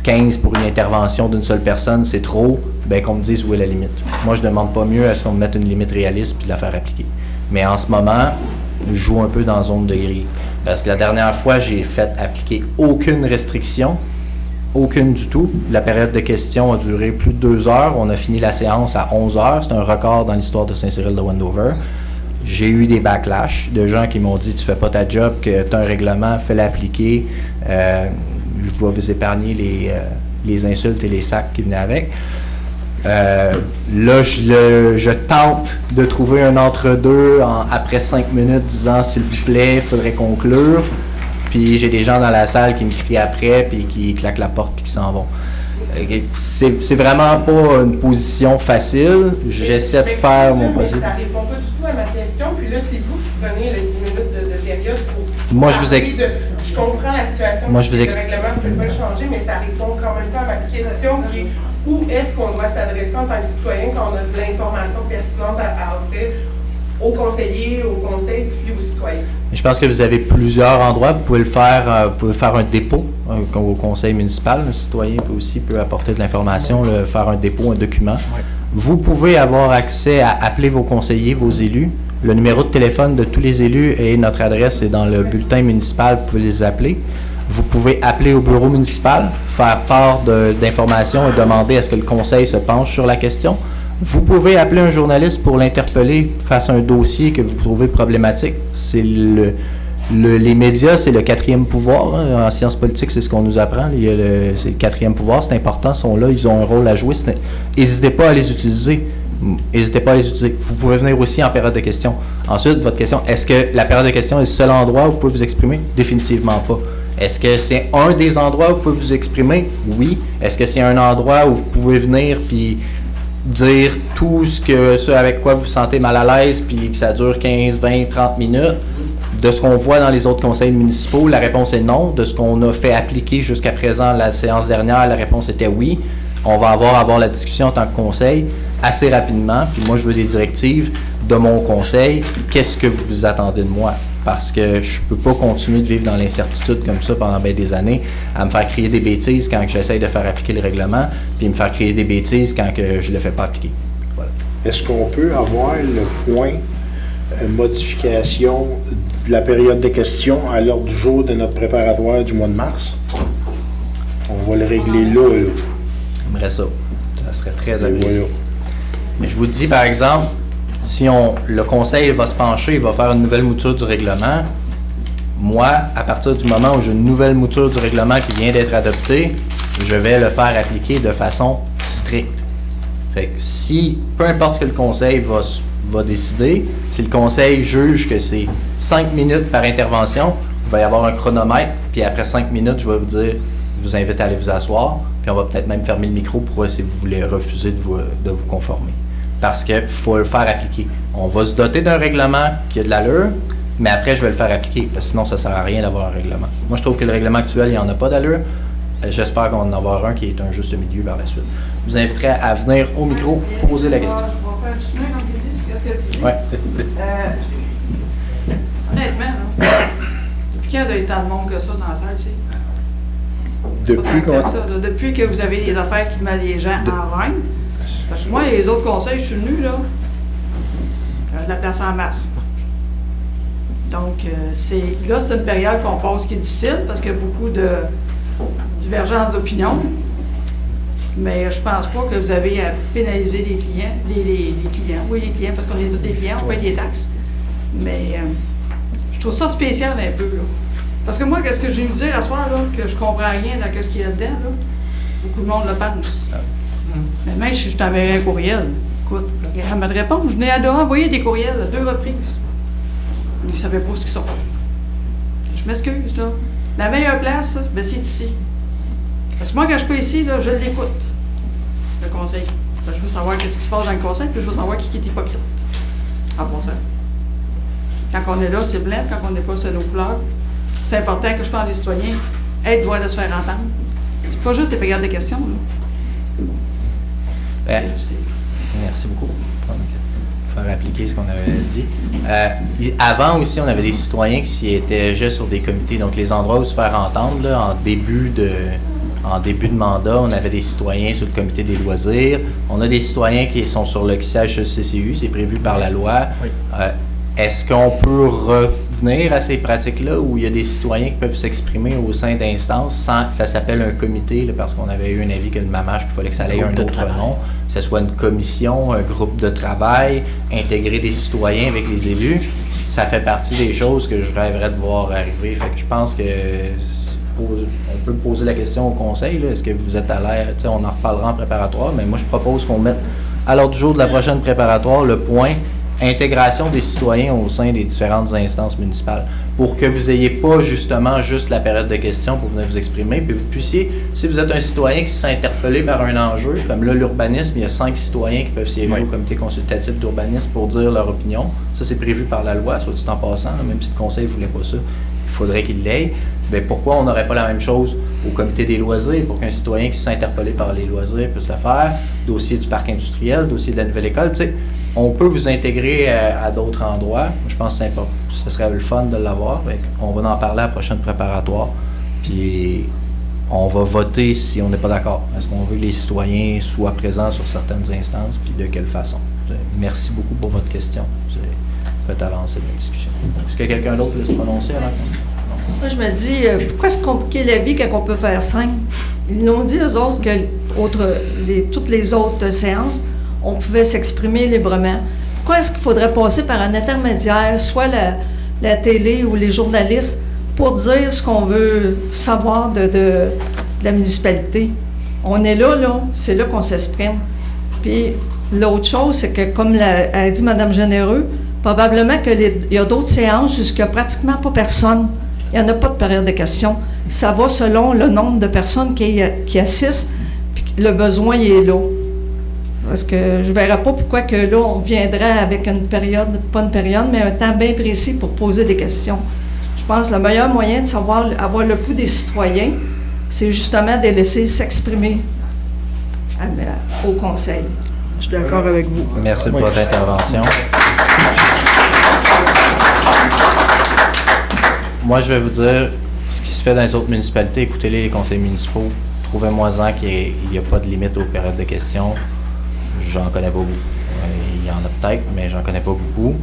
15 pour une intervention d'une seule personne, c'est trop, ben qu'on me dise où est la limite. Moi, je demande pas mieux à ce qu'on me mette une limite réaliste puis de la faire appliquer. Mais en ce moment, je joue un peu dans zone de gris. Parce que la dernière fois, j'ai fait appliquer aucune restriction, aucune du tout. La période de questions a duré plus de 2 heures. On a fini la séance à 11 heures. C'est un record dans l'histoire de Saint-Cyril de Wendover. J'ai eu des backlash de gens qui m'ont dit « Tu fais pas ta job, que tu as un règlement, fais l'appliquer. Je vais vous épargner les insultes et les sacs qui venaient avec. » Là, je tente de trouver un entre-deux après 5 minutes disant « S'il vous plaît, il faudrait conclure. » Puis j'ai des gens dans la salle qui me crient après, puis qui claquent la porte, puis qui s'en vont. C'est vraiment pas une position facile. J'essaie de faire mon possible. Ça répond pas du tout à ma question. Puis là, c'est vous qui prenez les 10 minutes de période pour... Moi, je vous explique. Je comprends la situation. Moi, je vous Le règlement ne peut pas changer, mais ça répond quand même pas à ma question qui est où est-ce qu'on doit s'adresser en tant que citoyen quand on a de l'information pertinente à offrir aux conseillers, aux conseils, puis aux citoyens. Je pense que vous avez plusieurs endroits. Vous pouvez faire un dépôt au conseil municipal. Le citoyen peut apporter de l'information, faire un dépôt, un document. Oui. Vous pouvez avoir accès à appeler vos conseillers, vos élus. Le numéro de téléphone de tous les élus et notre adresse est dans le bulletin municipal. Vous pouvez les appeler. Vous pouvez appeler au bureau municipal, faire part d'informations et demander à ce que le conseil se penche sur la question. Vous pouvez appeler un journaliste pour l'interpeller face à un dossier que vous trouvez problématique. C'est les médias, c'est le 4e pouvoir. Hein. En sciences politiques, c'est ce qu'on nous apprend. C'est le 4e pouvoir, c'est important, ils sont là, ils ont un rôle à jouer. N'hésitez pas à les utiliser. N'hésitez pas à les utiliser. Vous pouvez venir aussi en période de questions. Ensuite, votre question, est-ce que la période de questions est le seul endroit où vous pouvez vous exprimer? Définitivement pas. Est-ce que c'est un des endroits où vous pouvez vous exprimer? Oui. Est-ce que c'est un endroit où vous pouvez venir puis dire tout ce avec quoi vous vous sentez mal à l'aise puis que ça dure 15, 20, 30 minutes? De ce qu'on voit dans les autres conseils municipaux, la réponse est non. De ce qu'on a fait appliquer jusqu'à présent la séance dernière, la réponse était oui. On va avoir la discussion en tant que conseil assez rapidement. Puis moi, je veux des directives de mon conseil. Qu'est-ce que vous attendez de moi? Parce que je peux pas continuer de vivre dans l'incertitude comme ça pendant bien des années, à me faire crier des bêtises quand j'essaye de faire appliquer le règlement, puis me faire crier des bêtises quand que je le fais pas appliquer. Voilà. Est-ce qu'on peut avoir le point modification de la période de questions à l'ordre du jour de notre préparatoire du mois de mars? On va le régler là. J'aimerais ça. Ça serait très agréable. Mais je vous dis, par exemple, si le conseil va se pencher, il va faire une nouvelle mouture du règlement, moi, à partir du moment où j'ai une nouvelle mouture du règlement qui vient d'être adoptée, je vais le faire appliquer de façon stricte. Fait que si, peu importe ce que le conseil va décider, si le conseil juge que c'est 5 minutes par intervention, il va y avoir un chronomètre, puis après 5 minutes, je vais vous dire, je vous invite à aller vous asseoir, puis on va peut-être même fermer le micro pour voir si vous voulez refuser de vous conformer. Parce qu'il faut le faire appliquer. On va se doter d'un règlement qui a de l'allure, mais après, je vais le faire appliquer, parce que sinon, ça ne sert à rien d'avoir un règlement. Moi, je trouve que le règlement actuel, il n'y en a pas d'allure. J'espère qu'on va en avoir un qui est un juste milieu vers la suite. Je vous inviterai à venir au micro poser la question. Je vais faire du chemin, comme tu dis, qu'est-ce que tu dis? Ouais. Honnêtement, là, depuis quand vous avez tant de monde que ça dans la salle ici? Depuis que vous avez des affaires qui mettent les gens en règne. Parce que moi, les autres conseils, je suis venu, là, de la place en masse. Donc, c'est une période qu'on passe qui est difficile parce qu'il y a beaucoup de divergences d'opinion. Mais je pense pas que vous avez à pénaliser les clients, les clients. Oui, les clients, parce qu'on est tous des clients, on paye des taxes. Mais je trouve ça spécial un peu, là. Parce que moi, qu'est-ce que je vais vous dire à ce soir, là, que je comprends rien dans ce qu'il y a dedans, là. Beaucoup de monde le pense. Mais même si je t'enverrais un courriel, écoute, elle m'a de réponse. Je n'ai à envoyer des courriels à 2 reprises. Ils ne savaient pas ce qu'ils sont. Je m'excuse, là. La meilleure place, ben, c'est ici. Parce que moi, quand je suis pas ici, là, je l'écoute. le conseil. Je veux savoir qu'est-ce qui se passe dans le conseil, puis je veux savoir qui est hypocrite. En passant. Quand on est là, c'est blanc. Quand on n'est pas, c'est nos couleurs. C'est important que je parle des citoyens. Être droit de se faire entendre. C'est pas juste des périodes de questions. Merci beaucoup. Pour faire appliquer ce qu'on avait dit. Avant aussi, on avait des citoyens qui s'y étaient juste sur des comités. Donc, les endroits où se faire entendre, là, en début de mandat, on avait des citoyens sur le comité des loisirs. On a des citoyens qui sont sur le siège CCU, c'est prévu par la loi. Oui. Est-ce qu'on peut revenir à ces pratiques-là où il y a des citoyens qui peuvent s'exprimer au sein d'instances sans que ça s'appelle un comité, là, parce qu'on avait eu un avis que le MAMACH, qu'il fallait que ça ait un autre nom, que ce soit une commission, un groupe de travail, intégrer des citoyens avec les élus, ça fait partie des choses que je rêverais de voir arriver. Fait que je pense que on peut poser la question au conseil, là, est-ce que vous êtes à l'aise, on en reparlera en préparatoire, mais moi je propose qu'on mette à l'ordre du jour de la prochaine préparatoire le point intégration des citoyens au sein des différentes instances municipales pour que vous n'ayez pas justement juste la période de questions pour venir vous exprimer, puis vous puissiez, si vous êtes un citoyen qui se sent interpellé par un enjeu, comme là l'urbanisme, il y a 5 citoyens qui peuvent siéger au comité consultatif d'urbanisme pour dire leur opinion. Ça c'est prévu par la loi, soit dit en passant, là, même si le conseil ne voulait pas ça, il faudrait qu'il l'aille. Bien, pourquoi on n'aurait pas la même chose au comité des loisirs pour qu'un citoyen qui se sent interpellé par les loisirs puisse le faire, dossier du parc industriel, dossier de la nouvelle école, tu sais, on peut vous intégrer à d'autres endroits. Je pense que ce serait le fun de l'avoir. On va en parler à la prochaine préparatoire. Puis on va voter si on n'est pas d'accord. Est-ce qu'on veut que les citoyens soient présents sur certaines instances, puis de quelle façon? Merci beaucoup pour votre question. Vous faites avancer la discussion. Est-ce que quelqu'un d'autre veut se prononcer avant? Moi, je me dis, pourquoi se compliquer la vie quand on peut faire simple? Ils nous ont dit, eux autres, que toutes les autres séances, on pouvait s'exprimer librement. Pourquoi est-ce qu'il faudrait passer par un intermédiaire, soit la télé ou les journalistes, pour dire ce qu'on veut savoir de la municipalité? On est là, c'est là qu'on s'exprime. Puis l'autre chose, c'est que, comme a dit Mme Généreux, probablement qu'il y a d'autres séances où il n'y a pratiquement pas personne. Il n'y en a pas de période de questions. Ça va selon le nombre de personnes qui assistent, puis le besoin il est là. Parce que je ne verrais pas pourquoi que là, on viendrait avec une période, pas une période, mais un temps bien précis pour poser des questions. Je pense que le meilleur moyen de savoir avoir le pouls des citoyens, c'est justement de les laisser s'exprimer au conseil. Je suis d'accord avec vous. Merci pour votre intervention. Moi, je vais vous dire ce qui se fait dans les autres municipalités. Écoutez-les, les conseils municipaux. Trouvez-moi-en qu'il n'y a pas de limite aux périodes de questions. J'en connais pas beaucoup. Il y en a peut-être, mais j'en connais pas beaucoup.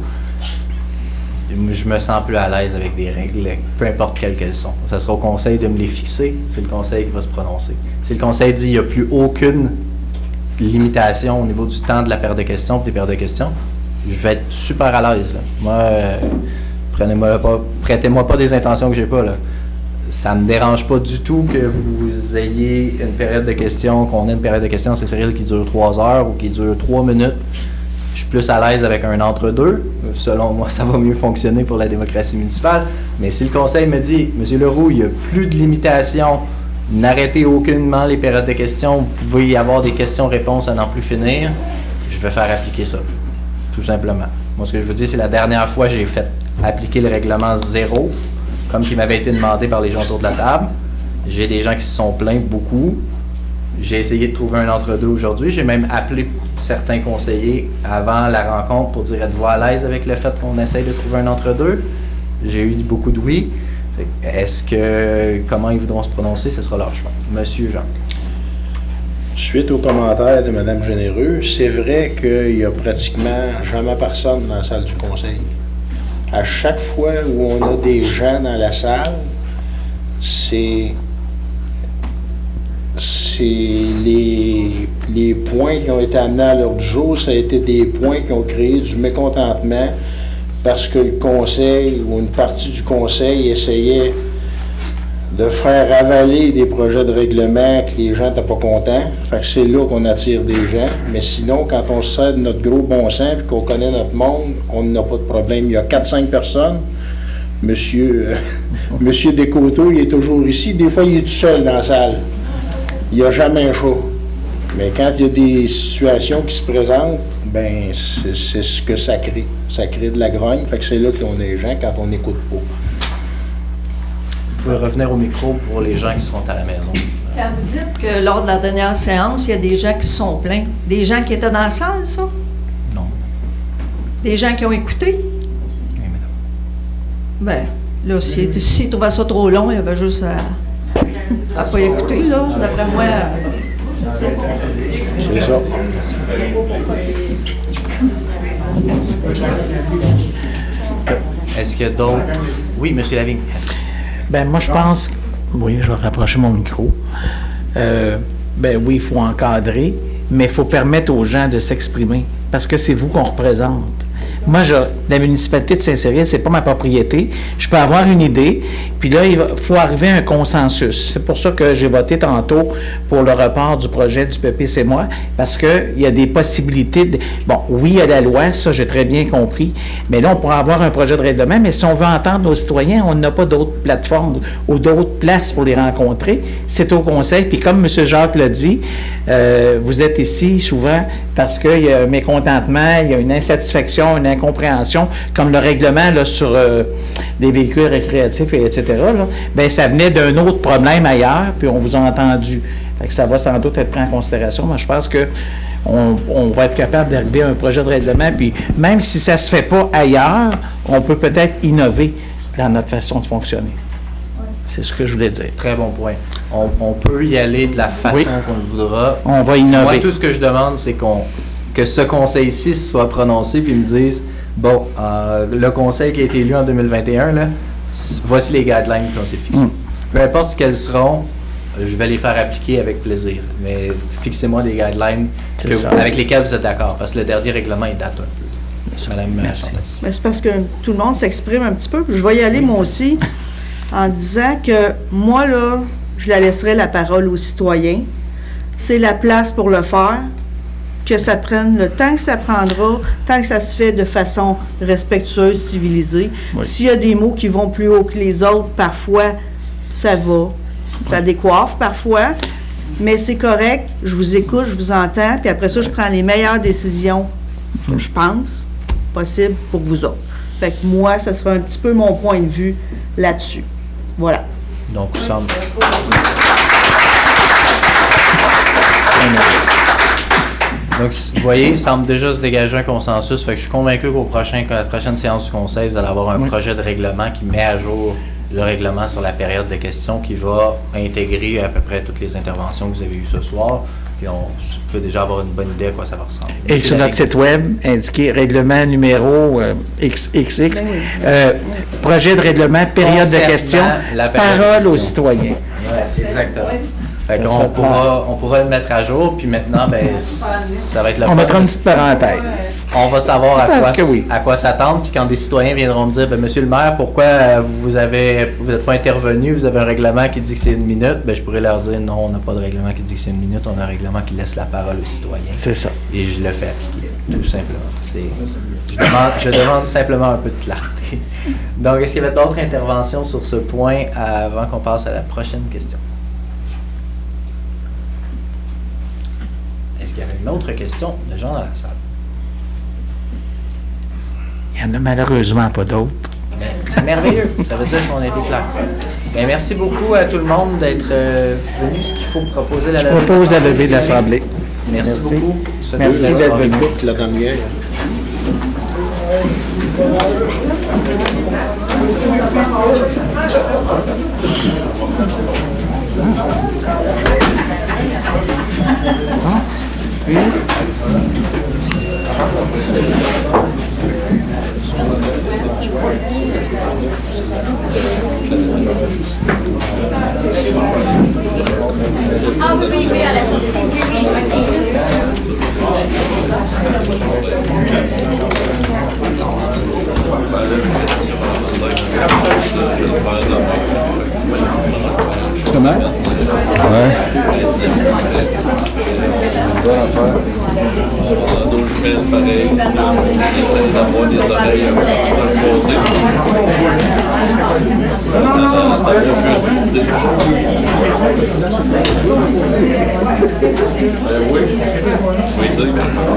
Je me sens plus à l'aise avec des règles, peu importe quelles qu'elles sont. Ça sera au conseil de me les fixer. C'est le conseil qui va se prononcer. Si le conseil dit qu'il n'y a plus aucune limitation au niveau du temps de la période de questions, des périodes de questions, je vais être super à l'aise. Là. Moi, prêtez-moi pas des intentions que j'ai pas. Là. Ça me dérange pas du tout que vous ayez une période de questions, qu'on ait une période de questions, c'est Cyril, qui dure 3 heures ou qui dure 3 minutes. Je suis plus à l'aise avec un entre-deux. Selon moi, ça va mieux fonctionner pour la démocratie municipale. Mais si le conseil me dit, M. Leroux, il n'y a plus de limitation, n'arrêtez aucunement les périodes de questions, vous pouvez y avoir des questions-réponses à n'en plus finir, je vais faire appliquer ça, tout simplement. Moi, ce que je vous dis, c'est la dernière fois que j'ai fait appliquer le règlement 0, comme qui m'avait été demandé par les gens autour de la table. J'ai des gens qui se sont plaints beaucoup. J'ai essayé de trouver un entre-deux aujourd'hui. J'ai même appelé certains conseillers avant la rencontre pour dire êtes-vous à l'aise avec le fait qu'on essaye de trouver un entre-deux? J'ai eu beaucoup de oui. Comment ils voudront se prononcer, ce sera leur choix. Monsieur Jacques. Suite aux commentaires de Mme Généreux, c'est vrai qu'il n'y a pratiquement jamais personne dans la salle du conseil. À chaque fois où on a des gens dans la salle, c'est les points qui ont été amenés à l'ordre du jour, ça a été des points qui ont créé du mécontentement parce que le conseil ou une partie du conseil essayait de faire avaler des projets de règlement que les gens n'étaient pas contents. Fait que c'est là qu'on attire des gens. Mais sinon, quand on se sert de notre gros bon sens et qu'on connaît notre monde, on n'a pas de problème. Il y a 4-5 personnes. Monsieur Descoteaux, il est toujours ici. Des fois, il est tout seul dans la salle. Il n'y a jamais un show. Mais quand il y a des situations qui se présentent, ben c'est ce que ça crée. Ça crée de la grogne, fait que c'est là qu'on est les gens quand on n'écoute pas. Vous pouvez revenir au micro pour les gens qui sont à la maison. Quand vous dites que lors de la dernière séance, il y a des gens qui se sont plaints, des gens qui étaient dans la salle, ça? Non. Des gens qui ont écouté? Oui, Ben, là, s'ils trouvaient ça trop long, il y avait juste à pas écouter, là. D'après moi, c'est ça. Est-ce qu'il y a d'autres? Oui, M. Lavigne. Ben moi, je pense... Oui, je vais rapprocher mon micro. Ben oui, il faut encadrer, mais il faut permettre aux gens de s'exprimer, parce que c'est vous qu'on représente. Moi, la municipalité de Saint-Cyril, c'est pas ma propriété. Je peux avoir une idée, puis là, il faut arriver à un consensus. C'est pour ça que j'ai voté tantôt pour le report du projet du PPC moi, parce qu'il y a des possibilités. Bon, oui, il y a la loi, ça, j'ai très bien compris, mais là, on pourra avoir un projet de règlement, mais si on veut entendre nos citoyens, on n'a pas d'autres plateformes ou d'autres places pour les rencontrer. C'est au conseil, puis comme M. Jacques l'a dit, vous êtes ici souvent parce qu'il y a un mécontentement, il y a une insatisfaction, une incompréhension, comme le règlement là, sur les véhicules récréatifs, etc., là, ben, ça venait d'un autre problème ailleurs, puis on vous a entendu. Fait que ça va sans doute être pris en considération. Moi, je pense que on va être capable d'arriver à un projet de règlement, puis même si ça ne se fait pas ailleurs, on peut peut-être innover dans notre façon de fonctionner. C'est ce que je voulais dire. Très bon point. On peut y aller de la façon qu'on le voudra. On va innover. Moi, tout ce que je demande, c'est que ce conseil-ci soit prononcé puis me dise, bon, le conseil qui a été élu en 2021, là, voici les guidelines qu'on s'est fixées. Peu importe ce qu'elles seront, je vais les faire appliquer avec plaisir. Mais fixez-moi des guidelines avec lesquelles vous êtes d'accord, parce que le dernier règlement, il date un peu. Madame, merci. Ben, c'est parce que tout le monde s'exprime un petit peu. Je vais y aller moi aussi en disant que moi, là, je la laisserai la parole aux citoyens. C'est la place pour le faire. Que ça prenne le temps que ça prendra, tant que ça se fait de façon respectueuse, civilisée. Oui. S'il y a des mots qui vont plus haut que les autres, parfois, ça va. Ça décoiffe parfois, mais c'est correct. Je vous écoute, je vous entends, puis après ça, je prends les meilleures décisions que je pense possibles pour vous autres. Fait que moi, ça sera un petit peu mon point de vue là-dessus. Voilà. Donc, nous sommes... Donc, vous voyez, il semble déjà se dégager un consensus. Fait que je suis convaincu qu'à la prochaine séance du Conseil, vous allez avoir un projet de règlement qui met à jour le règlement sur la période de questions qui va intégrer à peu près toutes les interventions que vous avez eues ce soir. Puis on peut déjà avoir une bonne idée à quoi ça va ressembler. Et sur notre site web, indiqué règlement numéro XX, projet de règlement, période de questions, parole aux citoyens. Oui, exactement. Fait qu'on pourra le mettre à jour, puis maintenant, ben, ça va être le fun. On mettra une petite parenthèse. On va savoir à quoi s'attendre, puis quand des citoyens viendront me dire, ben, Monsieur le maire, pourquoi vous n'êtes pas intervenu, vous avez un règlement qui dit que c'est 1 minute, ben, je pourrais leur dire, non, on n'a pas de règlement qui dit que c'est 1 minute, on a un règlement qui laisse la parole aux citoyens. C'est ça. Et je le fais appliquer, tout simplement. Je demande simplement un peu de clarté. Donc, est-ce qu'il y avait d'autres interventions sur ce point avant qu'on passe à la prochaine question? Est-ce qu'il y avait une autre question de gens dans la salle? Il n'y en a malheureusement pas d'autres. C'est merveilleux. Ça veut dire qu'on a été clair. Bien, merci beaucoup à tout le monde d'être venu. Ce qu'il faut proposer la levée. Je propose la levée de l'Assemblée. Merci beaucoup. Merci d'être venu, la demi-heure. Ah oui, oui, à la Comment? Ouais. Bonne affaire. Dos jumelles, pareil. Essayer d'avoir des oreilles un peu de côté. dire. Oui. Je vais dire.